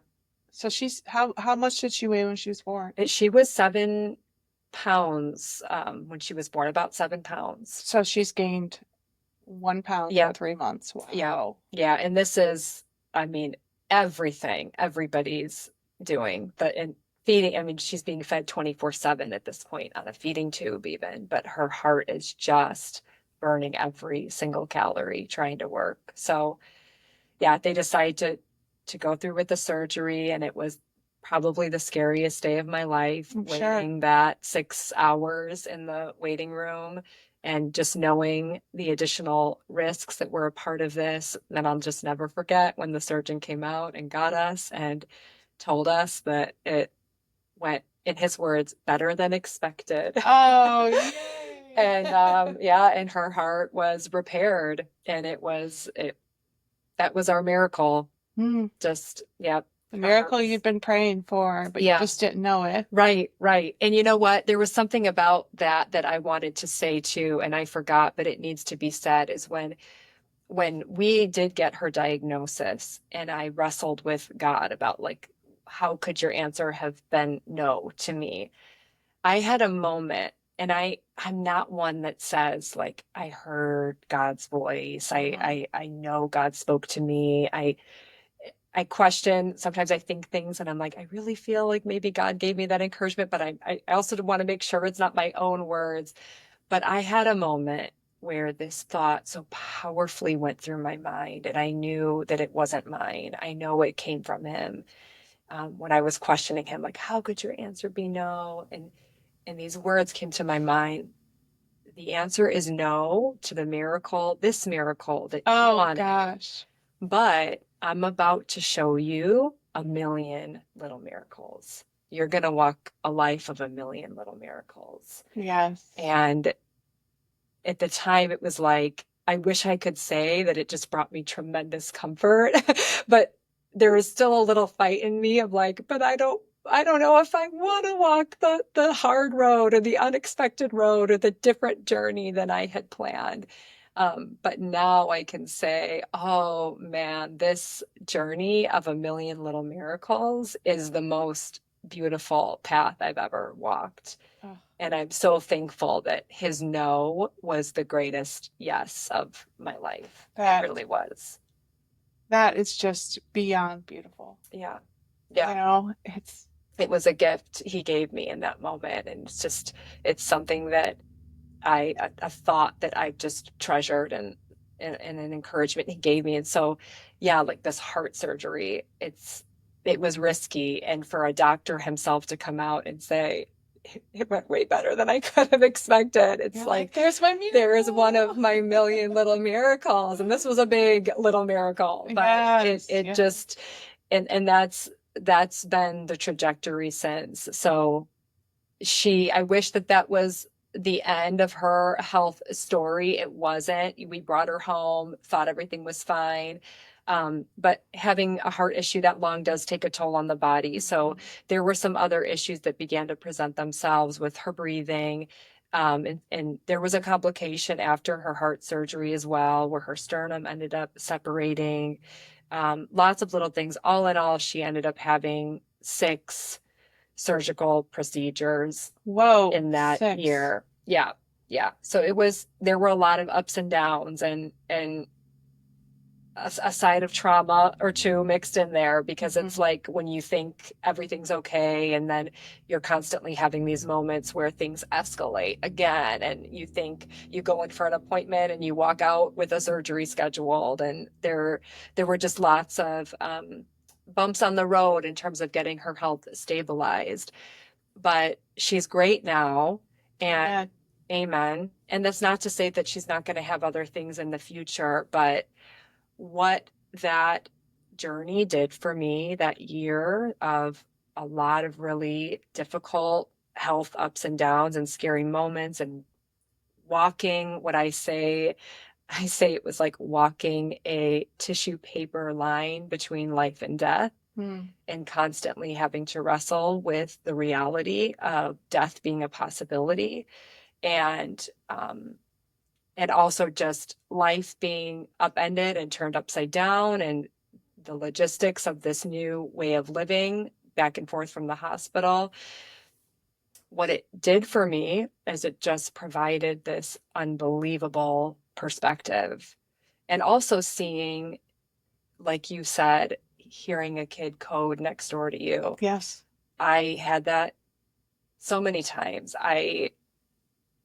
So she's how much did she weigh when she was born? She was 7 pounds when she was born, about 7 pounds. So she's gained 1 pound in Yep. 3 months. Yeah. Wow. Yeah. And this is, I mean, everything everybody's doing, but in feeding, I mean, she's being fed 24/7 at this point on a feeding tube, even, but her heart is just burning every single calorie trying to work. So, yeah, they decided to go through with the surgery, and it was probably the scariest day of my life, I'm sure. waiting that 6 hours in the waiting room and just knowing the additional risks that were a part of this. And I'll just never forget when the surgeon came out and got us and told us that it went, in his words, better than expected. Oh, yay. And yeah, and her heart was repaired, and that was our miracle. Mm. Just, yeah. The miracle you've been praying for, but you Yeah. just didn't know it. Right, right. And you know what? There was something about that I wanted to say too, and I forgot, but it needs to be said, is when we did get her diagnosis and I wrestled with God about, like, how could your answer have been no to me? I had a moment, and I'm not one that says, like, I heard God's voice. I know God spoke to me. I question, sometimes I think things and I'm like, I really feel like maybe God gave me that encouragement, but I also want to make sure it's not my own words. But I had a moment where this thought so powerfully went through my mind, and I knew that it wasn't mine. I know it came from him. When I was questioning him, like, how could your answer be no? And these words came to my mind. The answer is no to the miracle, this miracle that you Oh, wanted. gosh. But I'm about to show you a million little miracles. You're going to walk a life of a million little miracles. Yes. And at the time, it was like, I wish I could say that it just brought me tremendous comfort, but there was still a little fight in me of like, but I don't know if I want to walk the hard road or the unexpected road or the different journey than I had planned. But now I can say, oh man, this journey of a million little miracles is the most beautiful path I've ever walked. Oh, And I'm so thankful that his no was the greatest yes of my life. It really was. that is just beyond beautiful. Yeah. You Yeah. know, It was a gift he gave me in that moment. And it's something that a thought that I just treasured, and an encouragement he gave me. And so, yeah, like this heart surgery, it was risky. And for a doctor himself to come out and say, it went way better than I could have expected. It's like, there's my miracle. there is one of my million little miracles. And this was a big little miracle, but Yes, it yes. just, and that's been the trajectory since. So I wish that was the end of her health story. It wasn't. We brought her home, thought everything was fine. But having a heart issue that long does take a toll on the body. So there were some other issues that began to present themselves with her breathing. And there was a complication after her heart surgery as well, where her sternum ended up separating. Lots of little things. All in all, she ended up having 6 surgical procedures Whoa, in that 6. year. Yeah. Yeah. So there were a lot of ups and downs, and a side of trauma or two mixed in there, because it's like when you think everything's okay, and then you're constantly having these moments where things escalate again, and you think you go in for an appointment and you walk out with a surgery scheduled, and there were just lots of bumps on the road in terms of getting her health stabilized. But she's great now, and amen. And that's not to say that she's not going to have other things in the future, but what that journey did for me, that year of a lot of really difficult health ups and downs and scary moments, and walking what I say it was like walking a tissue paper line between life and death, and constantly having to wrestle with the reality of death being a possibility, and and also just life being upended and turned upside down, and the logistics of this new way of living back and forth from the hospital. What it did for me is it just provided this unbelievable perspective. And also seeing, like you said, hearing a kid code next door to you. Yes. I had that so many times. I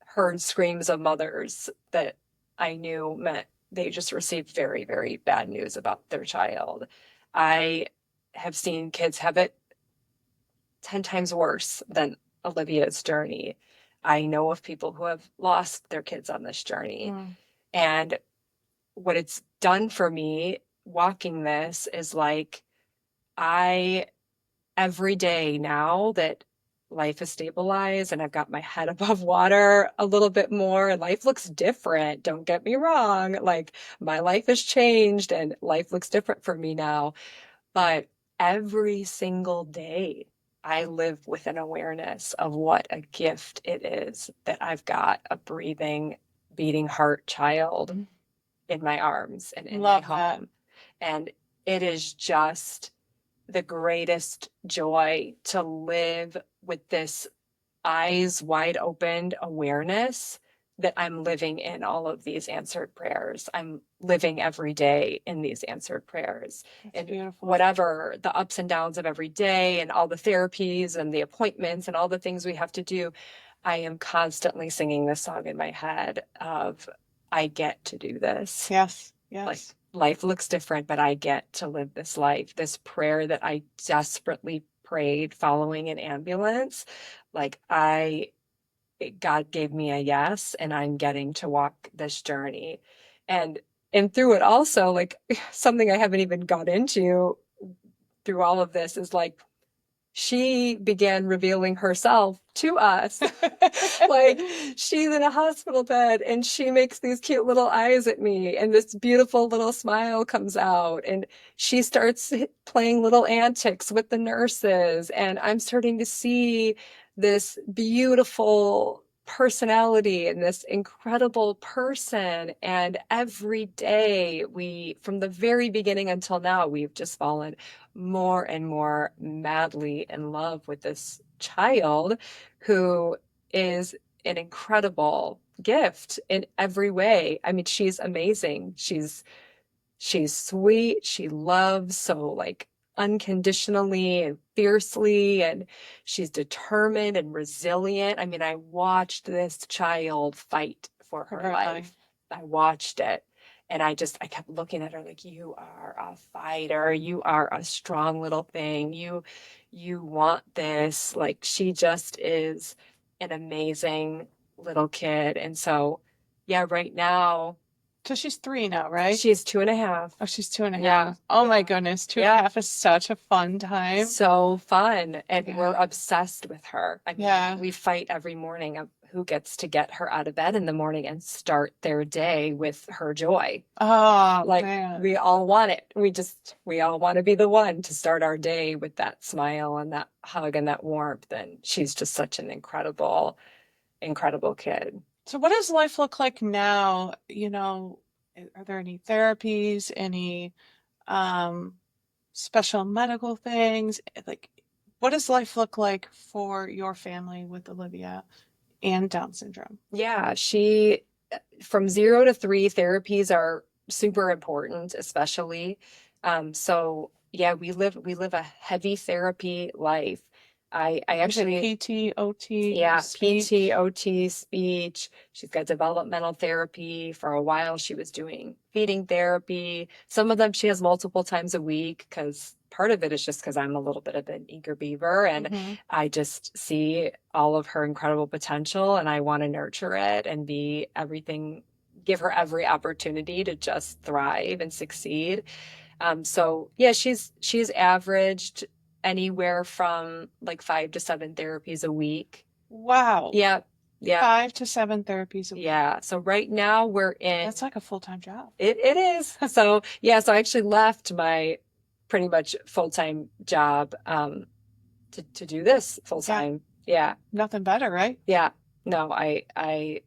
heard screams of mothers that I knew meant they just received very, very bad news about their child. I have seen kids have it 10 times worse than Olivia's journey. I know of people who have lost their kids on this journey. And what it's done for me walking this is like, every day now that life is stabilized and I've got my head above water a little bit more, and life looks different. Don't get me wrong. Like, my life has changed and life looks different for me now. But every single day, I live with an awareness of what a gift it is that I've got a breathing, beating heart child in my arms and in my home. And it is just the greatest joy to live with this eyes wide open awareness that I'm living in all of these answered prayers. I'm living every day in these answered prayers. That's and beautiful. Whatever the ups and downs of every day and all the therapies and the appointments and all the things we have to do, I am constantly singing this song in my head of, I get to do this. Yes. Yes. Like, life looks different, but I get to live this life. This prayer that I desperately prayed following an ambulance, like, God gave me a yes, and I'm getting to walk this journey. And through it also, like, something I haven't even got into through all of this is like, she began revealing herself to us. Like, she's in a hospital bed and she makes these cute little eyes at me, and this beautiful little smile comes out, and she starts playing little antics with the nurses, and I'm starting to see this beautiful personality and this incredible person. And every day, from the very beginning until now, we've just fallen more and more madly in love with this child who is an incredible gift in every way. I mean, she's amazing. She's sweet. She loves so, like, unconditionally and fiercely, and she's determined and resilient. I mean, I watched this child fight for her life. I watched it. And I kept looking at her like, you are a fighter. You are a strong little thing. You want this. Like, she just is an amazing little kid. And so, yeah, right now, So she's 3 now, right? she's 2.5. Oh, she's 2.5. Yeah. Oh my goodness. 2.5 is such a fun time. So fun. And Yeah. we're obsessed with her. I mean, Yeah. we fight every morning of who gets to get her out of bed in the morning and start their day with her joy. Oh, Like, man. we all want it. We all want to be the one to start our day with that smile and that hug and that warmth. And she's just such an incredible, incredible kid. So what does life look like now? Are there any therapies, any special medical things? Like, what does life look like for your family with Olivia and Down syndrome? Yeah, from 0 to 3, therapies are super important, especially. So yeah, we live a heavy therapy life. I actually, PT, OT, yeah, speech? PT, OT, speech. She's got developmental therapy. For a while, she was doing feeding therapy. Some of them she has multiple times a week, because part of it is just because I'm a little bit of an eager beaver, and I just see all of her incredible potential, and I want to nurture it and be everything give her every opportunity to just thrive and succeed. So yeah, she's averaged anywhere from like 5 to 7 therapies a week. Wow. Yeah, yeah, 5 to 7 therapies a week. yeah. So right now we're in. That's like a full-time job. It is. So yeah, so I actually left my pretty much full-time job to do this full-time. Yeah. Nothing better, right? Yeah. No, I'm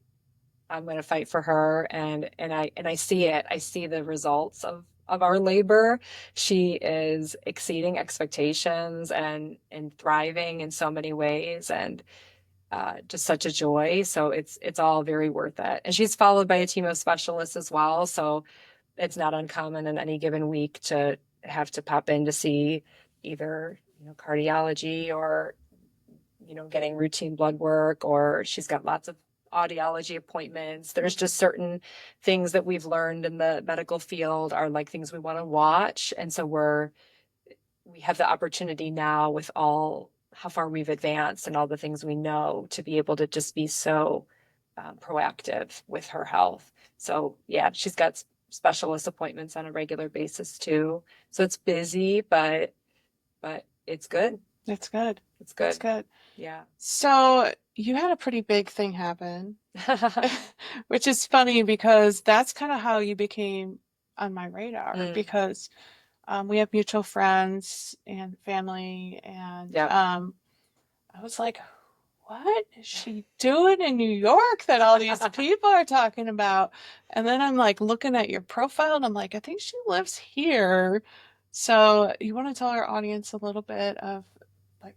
going to fight for her, and I see it. I see the results of our labor. She is exceeding expectations and thriving in so many ways, and just such a joy. So it's all very worth it. And she's followed by a team of specialists as well. So it's not uncommon in any given week to have to pop in to see either, cardiology or, getting routine blood work, or she's got lots of audiology appointments. There's just certain things that we've learned in the medical field are like things we want to watch. And so we have the opportunity now, with all how far we've advanced and all the things we know, to be able to just be so proactive with her health. So yeah, she's got specialist appointments on a regular basis too. So it's busy, but it's good. It's good. It's good. It's good. Yeah. So you had a pretty big thing happen, which is funny because that's kind of how you became on my radar, because we have mutual friends and family, and Yep. I was like, what is she doing in New York that all these people are talking about? And then I'm like looking at your profile and I'm like, I think she lives here. So you want to tell our audience a little bit of like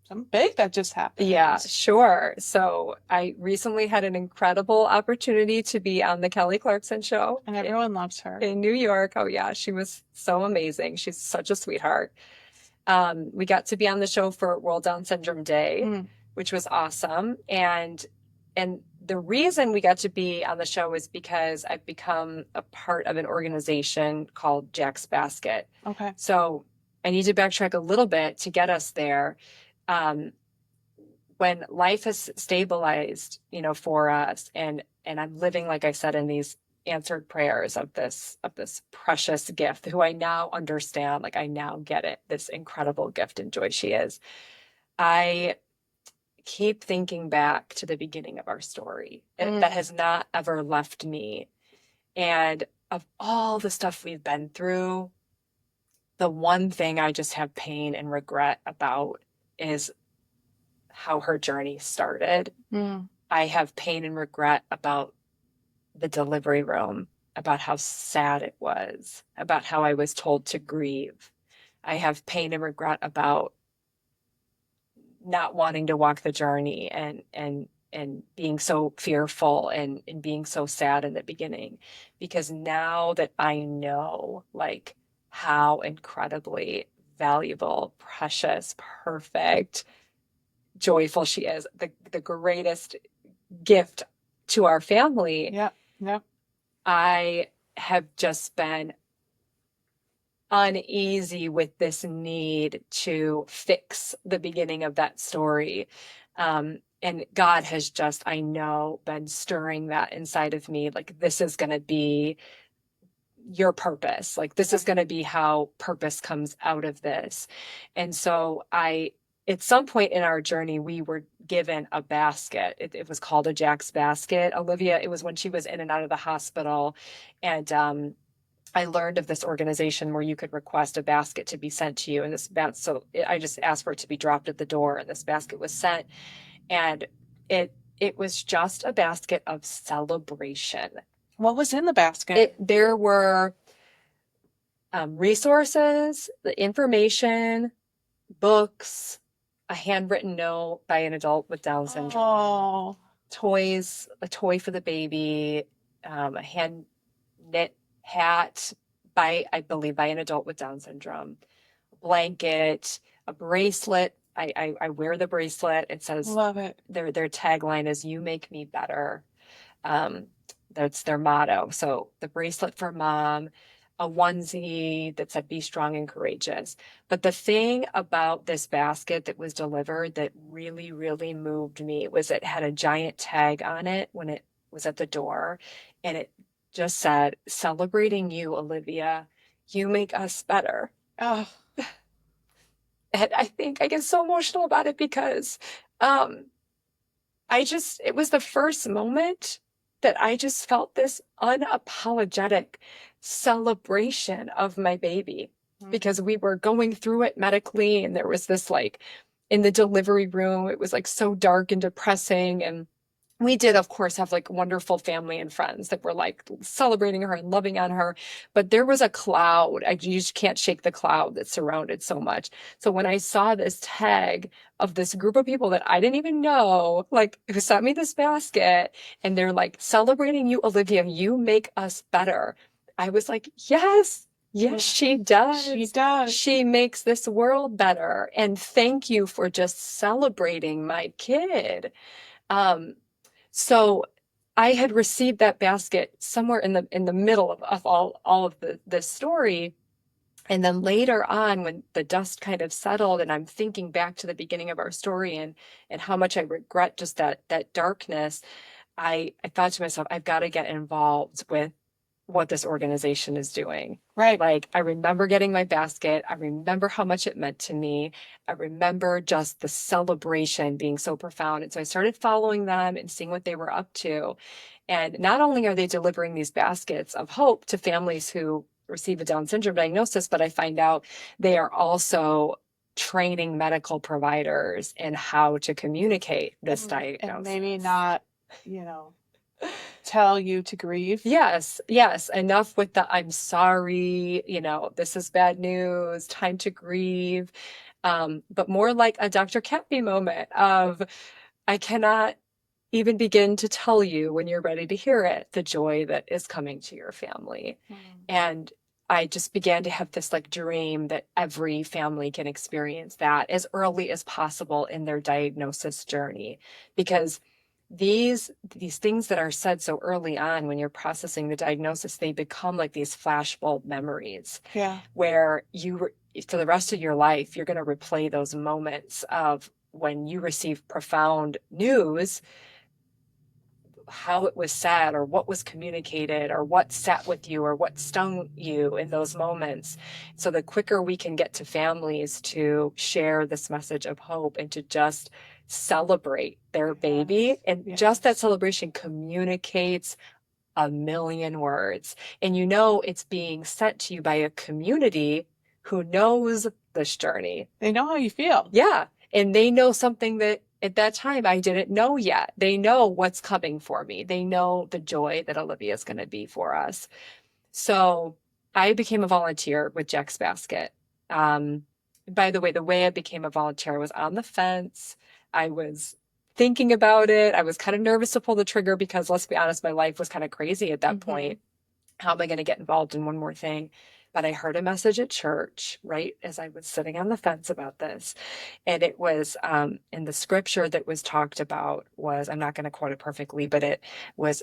something big that just happened? Yeah, sure. So I recently had an incredible opportunity to be on the Kelly Clarkson show And everyone loves her. in New York. Oh yeah, she was so amazing. She's such a sweetheart. We got to be on the show for World Down Syndrome Day, which was awesome. And the reason we got to be on the show is because I've become a part of an organization called Jack's Basket. Okay. So I need to backtrack a little bit to get us there. When life has stabilized, for us, and I'm living, like I said, in these answered prayers of this precious gift, who I now understand, like I now get it, this incredible gift and joy she is. I keep thinking back to the beginning of our story. That has not ever left me. And of all the stuff we've been through, the one thing I just have pain and regret about is how her journey started. I have pain and regret about the delivery room, about how sad it was, about how I was told to grieve. I have pain and regret about not wanting to walk the journey and being so fearful and being so sad in the beginning. Because now that I know like how incredibly valuable, precious, perfect, joyful she is, the greatest gift to our family. Yeah. I have just been uneasy with this need to fix the beginning of that story. And God has just, I know, been stirring that inside of me. Like, this is going to be your purpose. Like, this is going to be how purpose comes out of this. And so at some point in our journey, we were given a basket. It was called a Jack's Basket. Olivia, it was when she was in and out of the hospital. And I learned of this organization where you could request a basket to be sent to you. And so I just asked for it to be dropped at the door, and this basket was sent. And it was just a basket of celebration. What was in the basket? There were resources, the information, books, a handwritten note by an adult with Down syndrome, toys, a toy for the baby, a hand knit hat I believe by an adult with Down syndrome, a blanket, a bracelet. I wear the bracelet. It says, love it. Their tagline is, "You make me better." That's their motto. So the bracelet for mom, a onesie that said, "Be strong and courageous." But the thing about this basket that was delivered that really, really moved me was it had a giant tag on it when it was at the door, and it just said, "Celebrating you, Olivia. You make us better." Oh, And I think I get so emotional about it because um, it was the first moment that I just felt this unapologetic celebration of my baby, because we were going through it medically, and there was this like in the delivery room, it was like so dark and depressing. And we did, of course, have like wonderful family and friends that were like celebrating her and loving on her. But there was a cloud. You just can't shake the cloud that surrounded so much. So when I saw this tag of this group of people that I didn't even know, like who sent me this basket, and they're like, "Celebrating you, Olivia, you make us better." I was like, yes, yes, she does. she does. She makes this world better. And thank you for just celebrating my kid. Um, so I had received that basket somewhere in the middle of all of this story. And then later on, when the dust kind of settled, and I'm thinking back to the beginning of our story and how much I regret just that darkness, I thought to myself, I've got to get involved with what this organization is doing. Right. Like, I remember getting my basket. I remember how much it meant to me. I remember just the celebration being so profound. And so I started following them and seeing what they were up to. And not only are they delivering these baskets of hope to families who receive a Down syndrome diagnosis, but I find out they are also training medical providers in how to communicate this diagnosis. And maybe not, tell you to grieve. Yes, yes. Enough with the "I'm sorry, this is bad news, time to grieve." But more like a Dr. Kathy moment of, "I cannot even begin to tell you when you're ready to hear it, the joy that is coming to your family." And I just began to have this like dream that every family can experience that as early as possible in their diagnosis journey, because these things that are said so early on when you're processing the diagnosis, they become like these flashbulb memories. Yeah. Where for the rest of your life, you're going to replay those moments of when you receive profound news, how it was said or what was communicated or what sat with you or what stung you in those moments. So the quicker we can get to families to share this message of hope and to just celebrate their baby, and just that celebration communicates a million words. And it's being sent to you by a community who knows this journey. They know how you feel. Yeah. And they know something that at that time I didn't know yet. They know what's coming for me. They know the joy that Olivia is going to be for us. So I became a volunteer with Jack's Basket. By the way I became a volunteer, I was on the fence. I was thinking about it. I was kind of nervous to pull the trigger because, let's be honest, my life was kind of crazy at that point. How am I going to get involved in one more thing? But I heard a message at church right as I was sitting on the fence about this. And it was, and the scripture that was talked about was, I'm not going to quote it perfectly, but it was,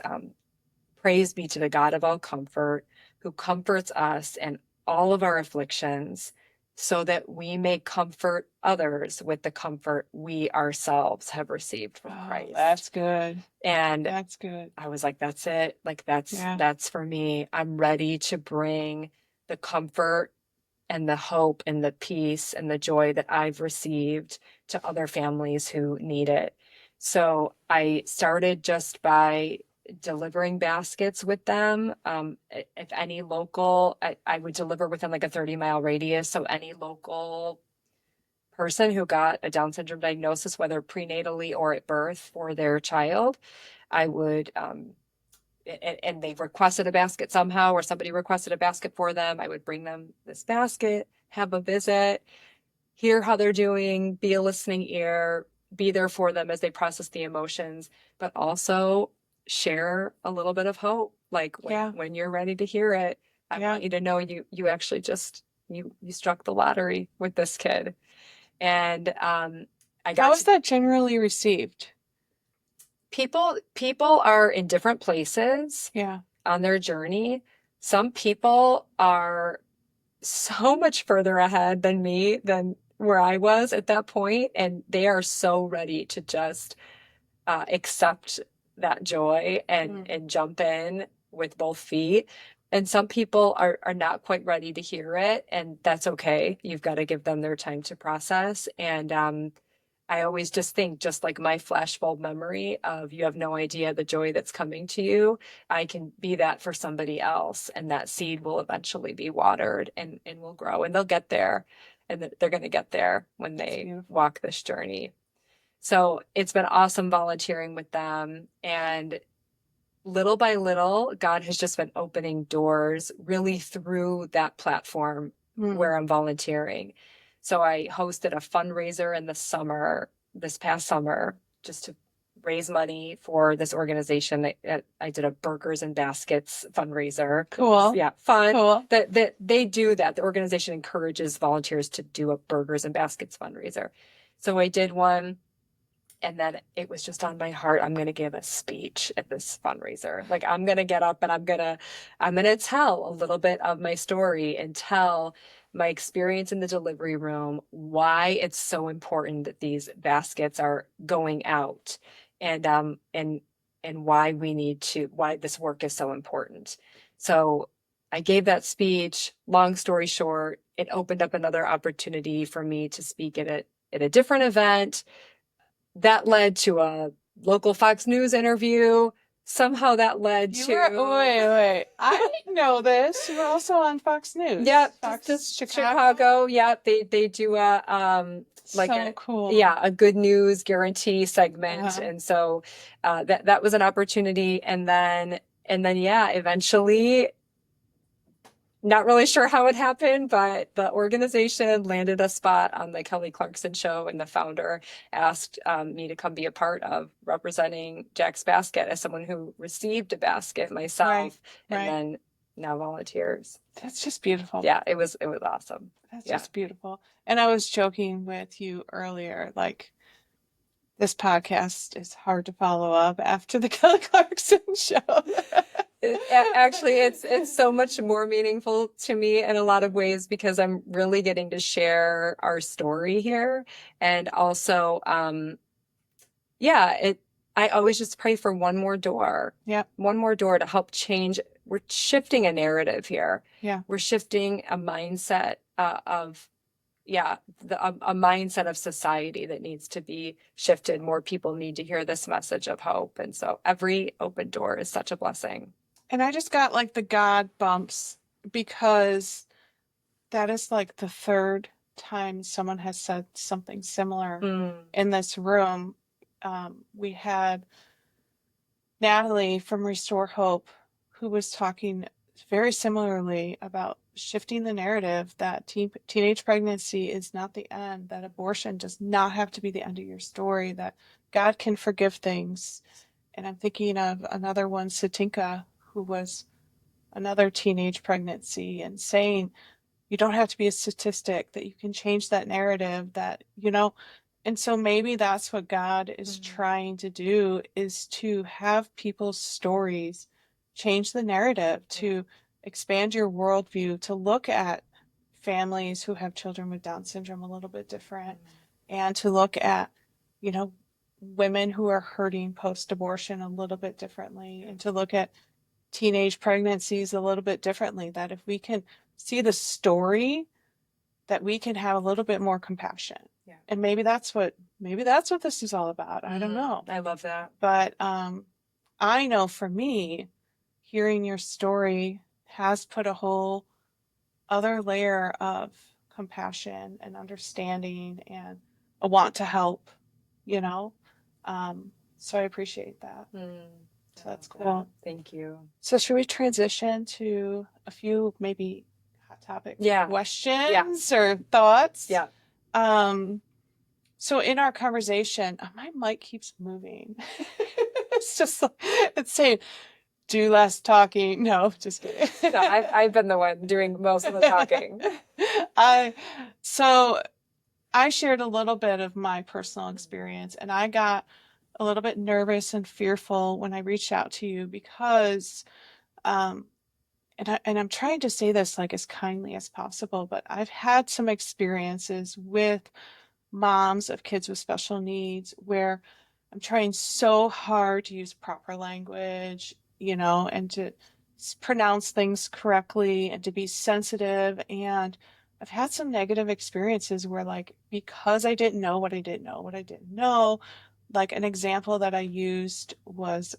"Praise be to the God of all comfort, who comforts us in all of our afflictions, so that we may comfort others with the comfort we ourselves have received from Christ." That's good. And that's good. I was like, that's it. Like, that's for me. I'm ready to bring the comfort and the hope and the peace and the joy that I've received to other families who need it. So I started just by delivering baskets with them. If any local, I would deliver within like a 30-mile radius. So any local person who got a Down syndrome diagnosis, whether prenatally or at birth for their child, I would, and they requested a basket somehow, or somebody requested a basket for them, I would bring them this basket, have a visit, hear how they're doing, be a listening ear, be there for them as they process the emotions, but also share a little bit of hope. Like, when you're ready to hear it, I want you to know you actually just, you struck the lottery with this kid. And how is that generally received? People are in different places on their journey. Some people are so much further ahead than me, than where I was at that point, and they are so ready to just accept that joy and jump in with both feet. And some people are not quite ready to hear it, and that's okay. You've got to give them their time to process. And I always just think, just like my flashbulb memory of you have no idea the joy that's coming to you, I can be that for somebody else, and that seed will eventually be watered and will grow, and they'll get there, and they're going to get there when they walk this journey. So it's been awesome volunteering with them. And little by little, God has just been opening doors really through that platform where I'm volunteering. So I hosted a fundraiser in the summer, this past summer, just to raise money for this organization. I did a Burgers and Baskets fundraiser. Cool. Yeah, fun. Cool. That they do that. The organization encourages volunteers to do a Burgers and Baskets fundraiser. So I did one. And then it was just on my heart, I'm going to give a speech at this fundraiser. Like, I'm going to get up and I'm going to tell a little bit of my story and tell my experience in the delivery room, why it's so important that these baskets are going out, and why why this work is so important. So I gave that speech. Long story short, it opened up another opportunity for me to speak at a different event. That led to a local Fox News interview. Somehow that led to... Wait. I didn't know this. You were also on Fox News. Yeah, Fox just Chicago. Chicago. Yeah, they do Cool. a good news guarantee segment. And so that was an opportunity. And then yeah, eventually, not really sure how it happened, but the organization landed a spot on the Kelly Clarkson show, and the founder asked me to come be a part of representing Jack's Basket as someone who received a basket myself, and then now volunteers. That's just beautiful. Yeah, it was awesome. That's just beautiful. And I was joking with you earlier, like, this podcast is hard to follow up after the Kelly Clarkson show. Actually, it's so much more meaningful to me in a lot of ways, because I'm really getting to share our story here. And also, I always just pray for one more door. Yeah. One more door to help change. We're shifting a narrative here. Yeah. We're shifting a mindset a mindset of society that needs to be shifted. More people need to hear this message of hope. And so every open door is such a blessing. And I just got like the God bumps, because that is like the third time someone has said something similar in this room. We had Natalie from Restore Hope, who was talking very similarly about shifting the narrative that teenage pregnancy is not the end, that abortion does not have to be the end of your story, that God can forgive things. And I'm thinking of another one, Satinka, who was another teenage pregnancy, and saying you don't have to be a statistic, that you can change that narrative, that, and so maybe that's what God is trying to do, is to have people's stories change the narrative, to expand your worldview, to look at families who have children with Down syndrome a little bit different, and to look at, women who are hurting post-abortion a little bit differently, and to look at teenage pregnancies a little bit differently, that if we can see the story, that we can have a little bit more compassion. Yeah. And maybe that's what this is all about. I don't know. I love that. But I know for me, hearing your story has put a whole other layer of compassion and understanding and a want to help, so I appreciate that. So that's cool. Thank you. So should we transition to a few maybe hot topic questions or thoughts? Yeah. So in our conversation, my mic keeps moving. It's just like, it's saying, do less talking. No, just kidding. No, I've been the one doing most of the talking. So I shared a little bit of my personal experience, and I got a little bit nervous and fearful when I reached out to you, because, and I'm trying to say this like as kindly as possible, but I've had some experiences with moms of kids with special needs where I'm trying so hard to use proper language, and to pronounce things correctly and to be sensitive. And I've had some negative experiences where, like, because I didn't know what I didn't know, like an example that I used was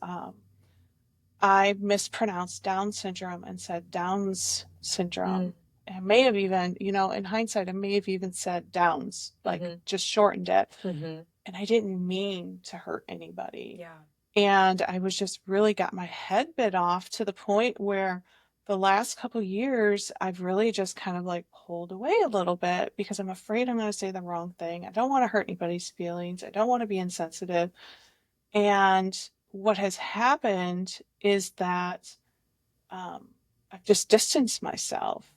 I mispronounced Down syndrome and said Downs syndrome. I may have even, in hindsight, I may have even said Downs, like just shortened it. And I didn't mean to hurt anybody. Yeah. And I was just really got my head bit off to the point where the last couple years, I've really just kind of like pulled away a little bit because I'm afraid I'm going to say the wrong thing. I don't want to hurt anybody's feelings. I don't want to be insensitive. And what has happened is that I've just distanced myself.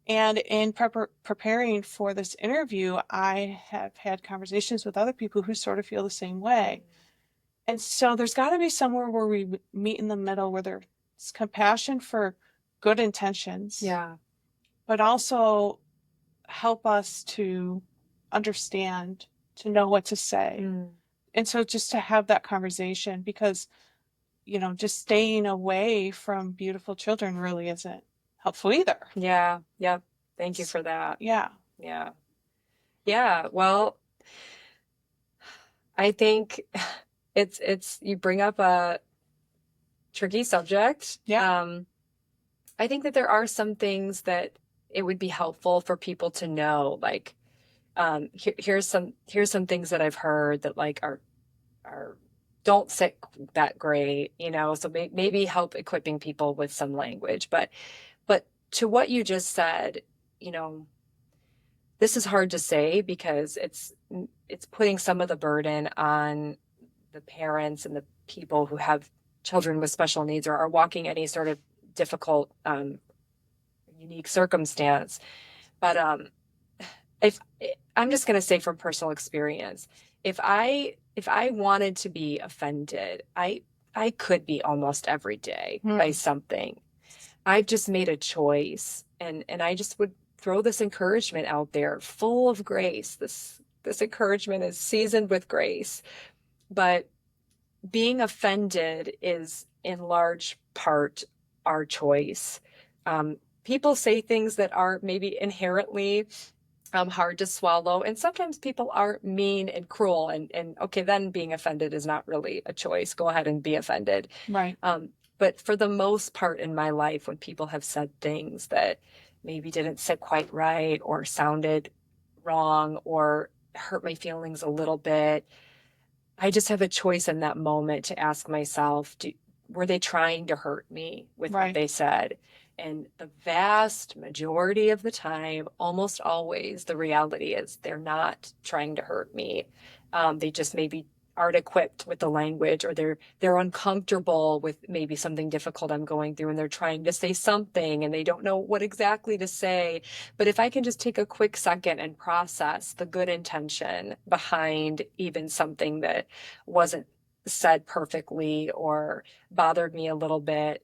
And in preparing for this interview, I have had conversations with other people who sort of feel the same way. And so there's got to be somewhere where we meet in the middle, where there's compassion for good intentions. Yeah. But also help us to understand, to know what to say. And so just to have that conversation, because, just staying away from beautiful children really isn't helpful either. Yeah. Yep. Thank you for that. Yeah. Yeah. Yeah. Well, I think it's you bring up a tricky subject. Yeah. I think that there are some things that it would be helpful for people to know. Like, here's some things that I've heard that like are don't sit that great, so maybe help equipping people with some language. But to what you just said, this is hard to say because it's putting some of the burden on the parents and the people who have children with special needs or are walking any sort of difficult, unique circumstance. But if I'm just going to say from personal experience, if I wanted to be offended, I could be almost every day by something. I've just made a choice, and I just would throw this encouragement out there, full of grace. This encouragement is seasoned with grace, but being offended is in large part our choice. People say things that are maybe inherently hard to swallow. And sometimes people are mean and cruel, and okay, then being offended is not really a choice. Go ahead and be offended. Right. But for the most part in my life, when people have said things that maybe didn't sit quite right or sounded wrong or hurt my feelings a little bit, I just have a choice in that moment to ask myself, were they trying to hurt me with what they said? And the vast majority of the time, almost always, the reality is they're not trying to hurt me. They just maybe aren't equipped with the language, or they're uncomfortable with maybe something difficult I'm going through, and they're trying to say something and they don't know what exactly to say. But if I can just take a quick second and process the good intention behind even something that wasn't said perfectly or bothered me a little bit,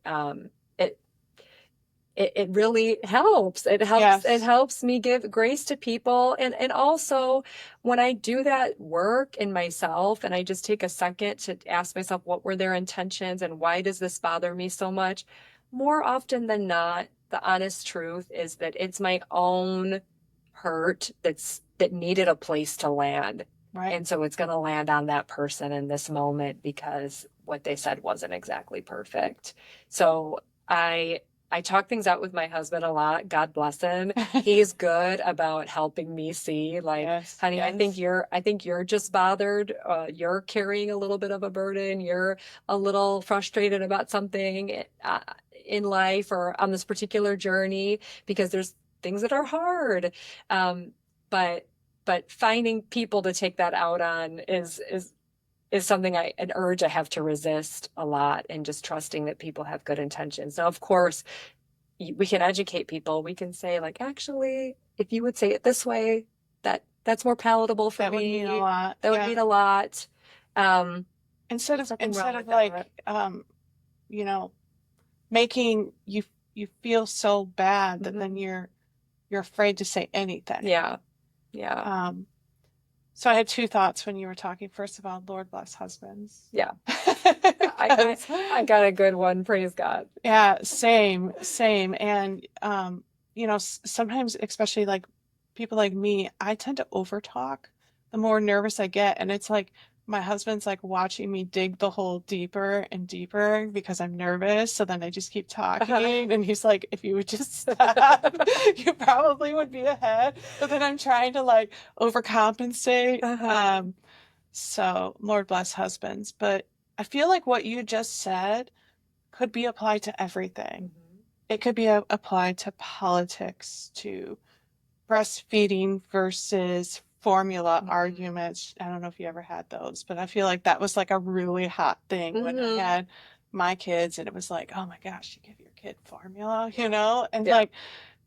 it really helps. It helps. Yes. It helps me give grace to people. And also when I do that work in myself and I just take a second to ask myself, what were their intentions and why does this bother me so much? More often than not, the honest truth is that it's my own hurt that needed a place to land. Right. And so it's going to land on that person in this moment because what they said wasn't exactly perfect. So I talk things out with my husband a lot. God bless him. He's good about helping me see, like, Yes, honey, yes. I think you're just bothered. You're carrying a little bit of a burden. You're a little frustrated about something in life or on this particular journey because there's things that are hard. But finding people to take that out on is something an urge I have to resist a lot, and just trusting that people have good intentions. Now, of course, we can educate people. We can say, like, actually, if you would say it this way, that's more palatable for me. That would mean a lot. That would mean a lot. Instead of like, making you feel so bad that then you're afraid to say anything. Yeah. Yeah. So I had two thoughts when you were talking. First of all, Lord bless husbands. Yeah. I got a good one. Praise God. Yeah, same. And sometimes, especially like people like me, I tend to overtalk the more nervous I get. And it's like my husband's like watching me dig the hole deeper and deeper because I'm nervous. So then I just keep talking. And he's like, if you would just stop, you probably would be ahead. But then I'm trying to like overcompensate. So Lord bless husbands. But I feel like what you just said could be applied to everything. Mhm. It could be applied to politics, to breastfeeding versus formula arguments. I don't know if you ever had those, but I feel like that was like a really hot thing when I had my kids, and it was like, oh my gosh, you give your kid formula, and Yeah. like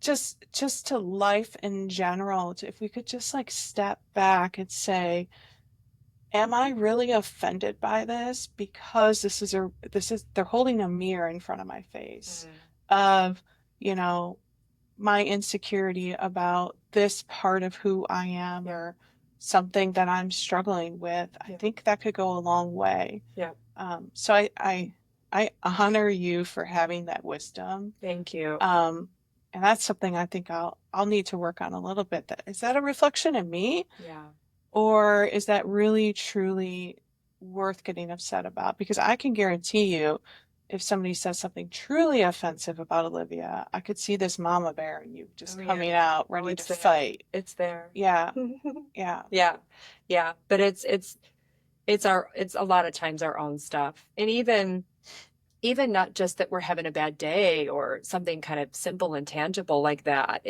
just to life in general, if we could just like step back and say, am I really offended by this? Because they're holding a mirror in front of my face of, you know, my insecurity about this part of who I am or something that I'm struggling with. I think that could go a long way. Yeah. So I honor you for having that wisdom. Thank you. And that's something I think I'll need to work on a little bit. Is that a reflection of me? Yeah. Or is that really truly worth getting upset about? Because I can guarantee you, if somebody says something truly offensive about Olivia, I could see this mama bear in you just coming out ready to fight. It's there. Yeah, yeah. Yeah. Yeah. But it's a lot of times our own stuff. And even not just that we're having a bad day or something kind of simple and tangible like that.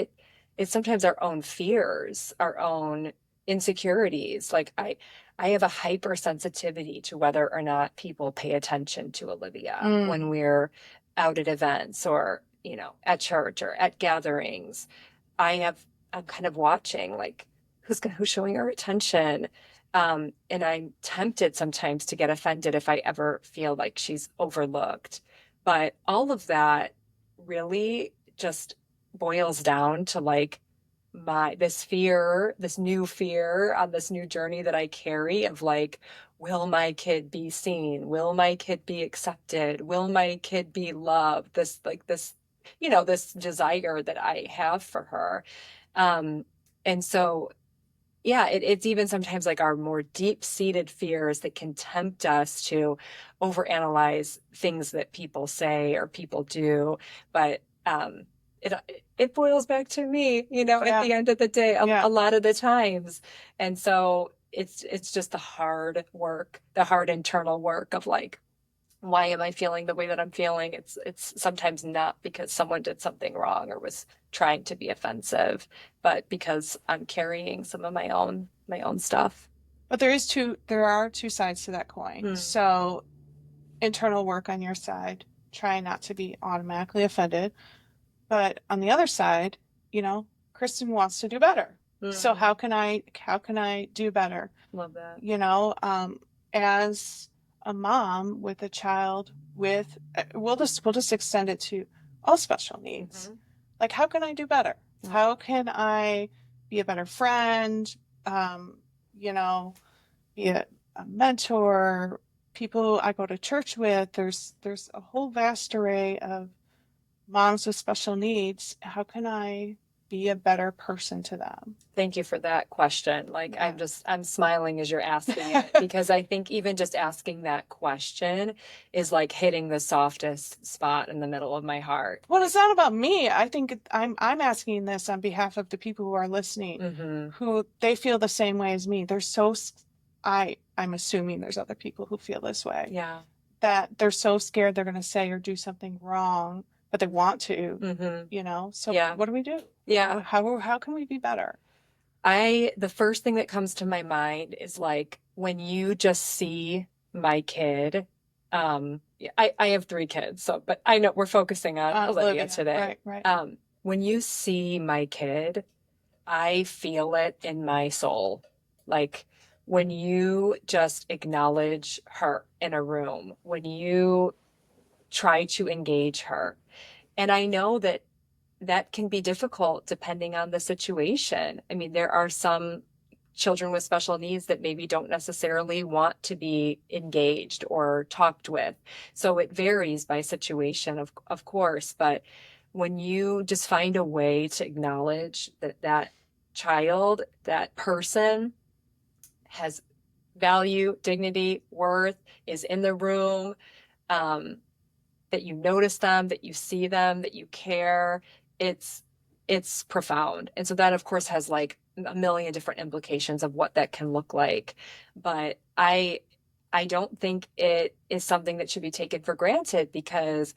It's sometimes our own fears, our own insecurities. Like I have a hypersensitivity to whether or not people pay attention to Olivia when we're out at events or, at church or at gatherings. I'm kind of watching like who's showing her attention. And I'm tempted sometimes to get offended if I ever feel like she's overlooked. But all of that really just boils down to like this new fear on this new journey that I carry of like, will my kid be seen? Will my kid be accepted? Will my kid be loved? This desire that I have for her. And so yeah, it's even sometimes like our more deep-seated fears that can tempt us to overanalyze things that people say or people do. But it it boils back to me, at the end of the day, a lot of the times. And so it's just the hard work, the hard internal work of like, why am I feeling the way that I'm feeling? It's sometimes not because someone did something wrong or was trying to be offensive, but because I'm carrying some of my own stuff. But there are two sides to that coin. So internal work on your side, try not to be automatically offended. But on the other side, Kristen wants to do better. So how can I do better? Love that. As a mom with a child with, we'll just extend it to all special needs. Like, how can I do better? How can I be a better friend? Be a mentor, people I go to church with. There's a whole vast array of moms with special needs. How can I be a better person to them? Thank you for that question. Like, I'm smiling as you're asking it because I think even just asking that question is like hitting the softest spot in the middle of my heart. Well, it's not about me. I think I'm asking this on behalf of the people who are listening, who they feel the same way as me. I'm assuming there's other people who feel this way. Yeah. That they're so scared they're going to say or do something wrong, but they want to, So what do we do? Yeah. How can we be better? The first thing that comes to my mind is like when you just see my kid. I have 3 kids, but I know we're focusing on Olivia today. Right. When you see my kid, I feel it in my soul. Like when you just acknowledge her in a room, when you try to engage her. And I know that can be difficult depending on the situation. I mean, there are some children with special needs that maybe don't necessarily want to be engaged or talked with. So it varies by situation, of course, but when you just find a way to acknowledge that that child, that person has value, dignity, worth, is in the room, um, that you notice them, that you see them, that you care, it's it's profound. And so that of course has like a million different implications of what that can look like. But I don't think it is something that should be taken for granted, because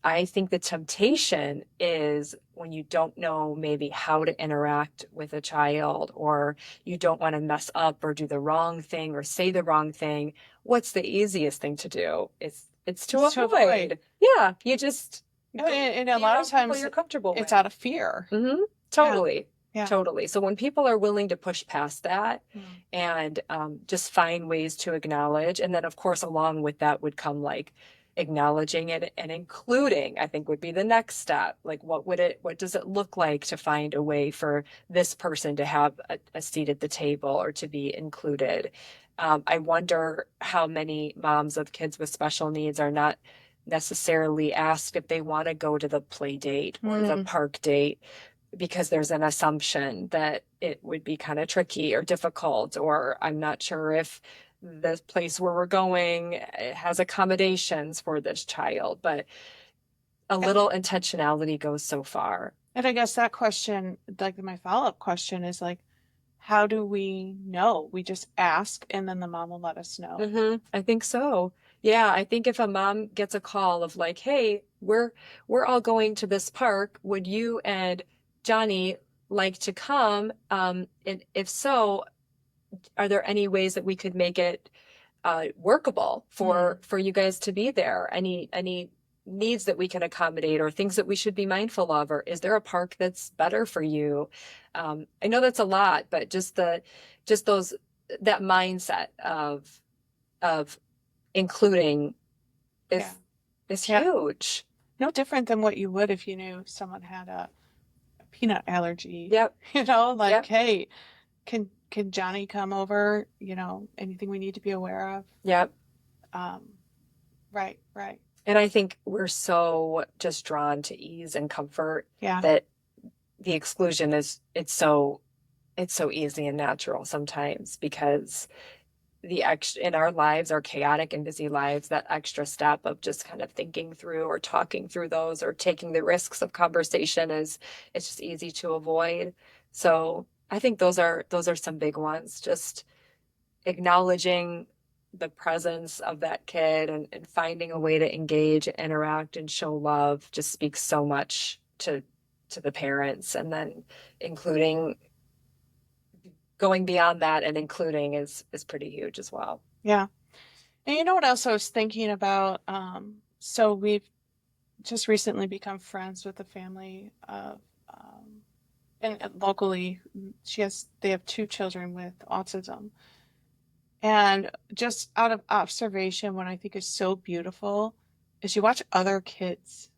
I think the temptation is when you don't know maybe how to interact with a child, or you don't want to mess up or do the wrong thing or say the wrong thing. What's the easiest thing to do? It's to It's to avoid. avoid. Yeah, you just And a be lot around of people times you're comfortable it's with. out of fear. Mm-hmm. Totally. Yeah. Totally. So when people are willing to push past that Mm. and just find ways to acknowledge, and then of course along with that would come like acknowledging it and including, I think would be the next step. Like what does it look like to find a way for this person to have a seat at the table or to be included? I wonder how many moms of kids with special needs are not necessarily asked if they want to go to the play date or the park date, because there's an assumption that it would be kind of tricky or difficult, or I'm not sure if the place where we're going has accommodations for this child. But a little intentionality goes so far. And I guess that question, like my follow-up question is like, how do we know? We just ask and then the mom will let us know. Mm-hmm. I think so. Yeah, I think if a mom gets a call of like, hey, we're all going to this park, would you and Johnny like to come? And if so, are there any ways that we could make it workable for you guys to be there? Any needs that we can accommodate, or things that we should be mindful of, or is there a park that's better for you? I know that's a lot, but just those, that mindset of including is huge. No different than what you would if you knew someone had a peanut allergy. Yep. Like, Yep. hey, can Johnny come over? Anything we need to be aware of? Yep. Right. And I think we're so just drawn to ease and comfort Yeah. that the exclusion it's so easy and natural sometimes, because in our lives, our chaotic and busy lives, that extra step of just kind of thinking through or talking through those or taking the risks of conversation it's just easy to avoid. So I think those are some big ones. Just acknowledging the presence of that kid and finding a way to engage, interact, and show love just speaks so much to the parents. And then including, going beyond that and including is pretty huge as well. Yeah. And you know what else I was thinking about? So we've just recently become friends with a family of, and locally, they have 2 children with autism. And just out of observation, what I think is so beautiful is you watch other kids.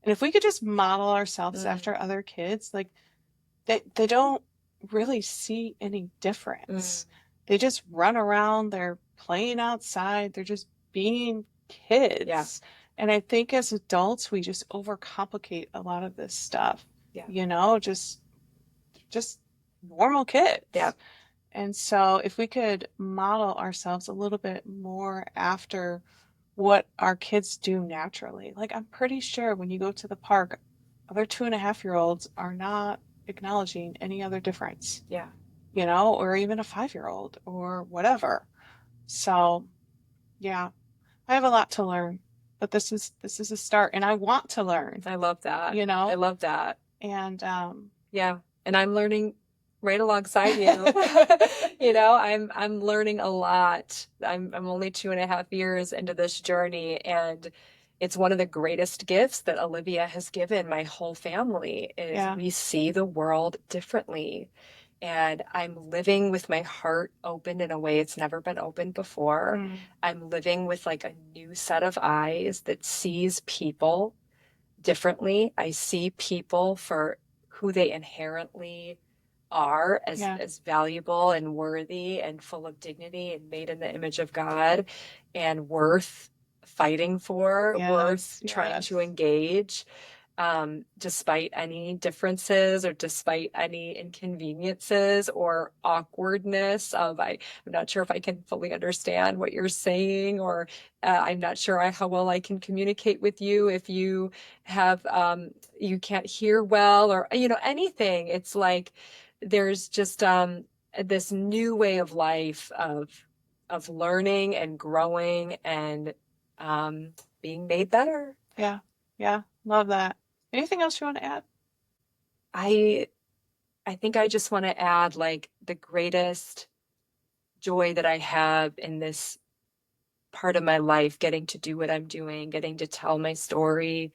And if we could just model ourselves after other kids, like they don't really see any difference. They just run around, they're playing outside, they're just being kids. Yeah. And I think as adults, we just overcomplicate a lot of this stuff. Yeah. Just normal kids. Yeah. And so if we could model ourselves a little bit more after what our kids do naturally, like I'm pretty sure when you go to the park, other 2.5-year-olds are not acknowledging any other difference. Yeah. Or even a 5-year-old or whatever. So yeah, I have a lot to learn, but this is a start, and I want to learn. I love that. I love that. And yeah. And I'm learning right alongside you. I'm learning a lot. I'm only 2.5 years into this journey, and it's one of the greatest gifts that Olivia has given my whole family is we see the world differently. And I'm living with my heart open in a way it's never been opened before. I'm living with like a new set of eyes that sees people differently. I see people for who they inherently are Yeah. as valuable and worthy and full of dignity and made in the image of God and worth fighting for, worth Yes. trying Yes. to engage, despite any differences or despite any inconveniences or awkwardness of I'm not sure if I can fully understand what you're saying, or I'm not sure how well I can communicate with you if you have you can't hear well, or anything. It's like there's just this new way of life of learning and growing and being made better. Yeah. Yeah. Love that. Anything else you want to add? I I think I just want to add, like, the greatest joy that I have in this part of my life, getting to do what I'm doing, getting to tell my story,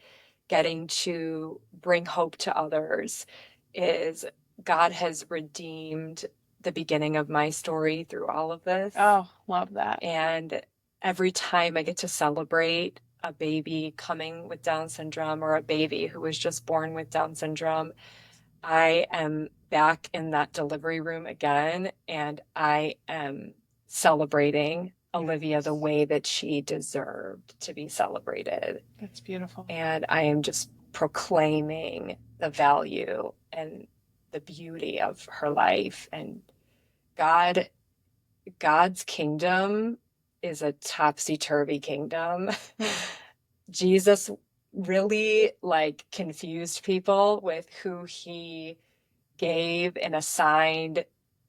getting to bring hope to others, is God has redeemed the beginning of my story through all of this. Oh, love that. And every time I get to celebrate a baby coming with Down syndrome or a baby who was just born with Down syndrome, I am back in that delivery room again, and I am celebrating Olivia the way that she deserved to be celebrated. That's beautiful. And I am just proclaiming the value and the beauty of her life. And God's kingdom is a topsy-turvy kingdom. Jesus really confused people with who he gave and assigned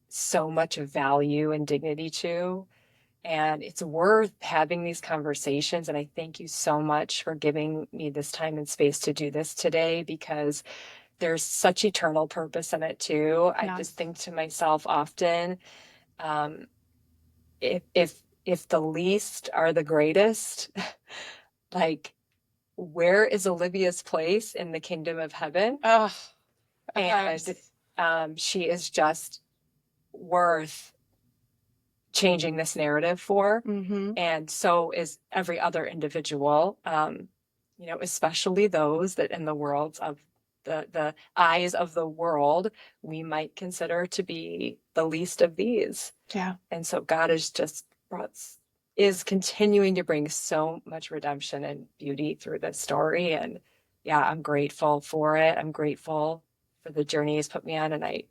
so much value and dignity to. And it's worth having these conversations. And I thank you so much for giving me this time and space to do this today, because there's such eternal purpose in it too. I just think to myself often, if the least are the greatest, like, where is Olivia's place in the kingdom of heaven? Oh, And she is just worth changing this narrative for. Mm-hmm. And so is every other individual, especially those that in the worlds of the eyes of the world, we might consider to be the least of these. Yeah. And so God is continuing to bring so much redemption and beauty through this story. And yeah, I'm grateful for it. I'm grateful for the journey he's put me on. And I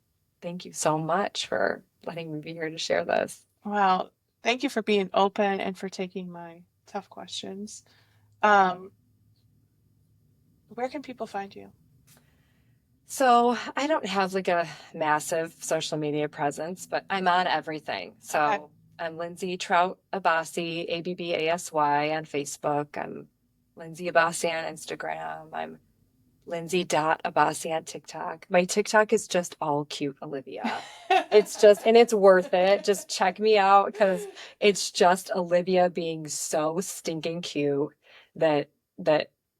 thank you so much for letting me be here to share this. Well, thank you for being open and for taking my tough questions. Where can people find you? So I don't have like a massive social media presence, but I'm on everything. So Okay. I'm Lindsey Abbasy, Abbasy on Facebook. I'm Lindsey Abbasy on Instagram. I'm Lindsey.Abbasy on TikTok. My TikTok is just all cute Olivia. And it's worth it. Just check me out, because it's just Olivia being so stinking cute that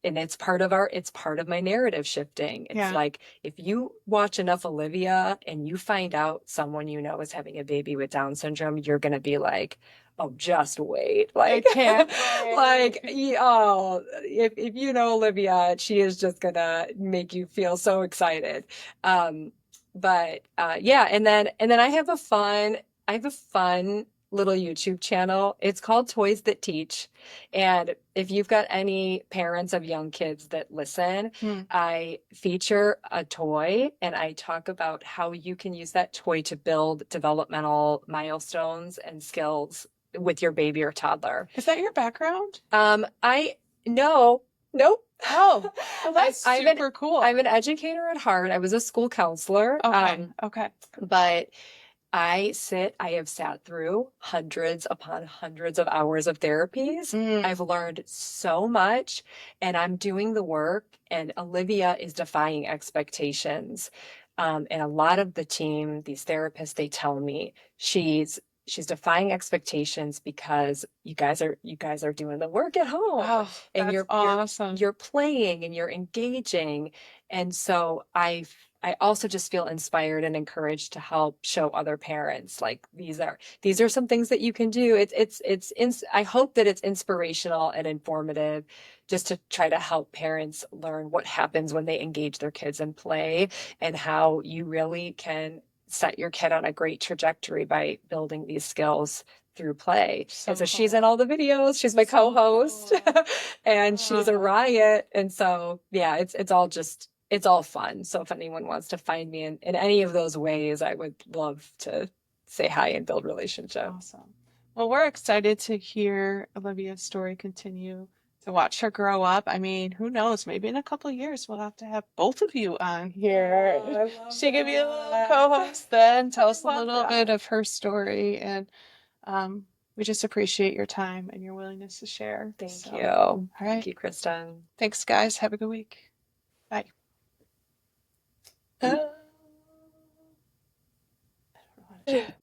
and it's part of my narrative shifting. It's like, if you watch enough Olivia and you find out someone you know is having a baby with Down syndrome, you're gonna be like, oh, just wait. I can't like, if you know Olivia, she is just gonna make you feel so excited. Yeah, and then I have a fun little YouTube channel. It's called Toys That Teach. And if you've got any parents of young kids that listen, I feature a toy and I talk about how you can use that toy to build developmental milestones and skills with your baby or toddler. Is that your background? Nope. Oh, well, that's super cool. I'm an educator at heart. I was a school counselor. Okay. But I have sat through hundreds upon hundreds of hours of therapies. I've learned so much, and I'm doing the work, and Olivia is defying expectations. And a lot of the team, these therapists, they tell me she's defying expectations because you guys are doing the work at home. Oh, and that's awesome. You're playing and you're engaging. And so I also just feel inspired and encouraged to help show other parents, like, these are some things that you can do. I hope that it's inspirational and informative, just to try to help parents learn what happens when they engage their kids in play, and how you really can set your kid on a great trajectory by building these skills through play. So And so she's cool. in all the videos. She's my So co-host cool. and she's a Wow. riot. And so, yeah, it's all fun. So if anyone wants to find me in any of those ways, I would love to say hi and build relationship. Awesome. Well, we're excited to hear Olivia's story continue, to watch her grow up. I mean, who knows? Maybe in a couple of years we'll have to have both of you on here. She can be a little co-host then, tell us a little bit of her story, and we just appreciate your time and your willingness to share. Thank So, you. all right. Thank you, Kristen. Thanks, guys. Have a good week. Bye. I don't know how to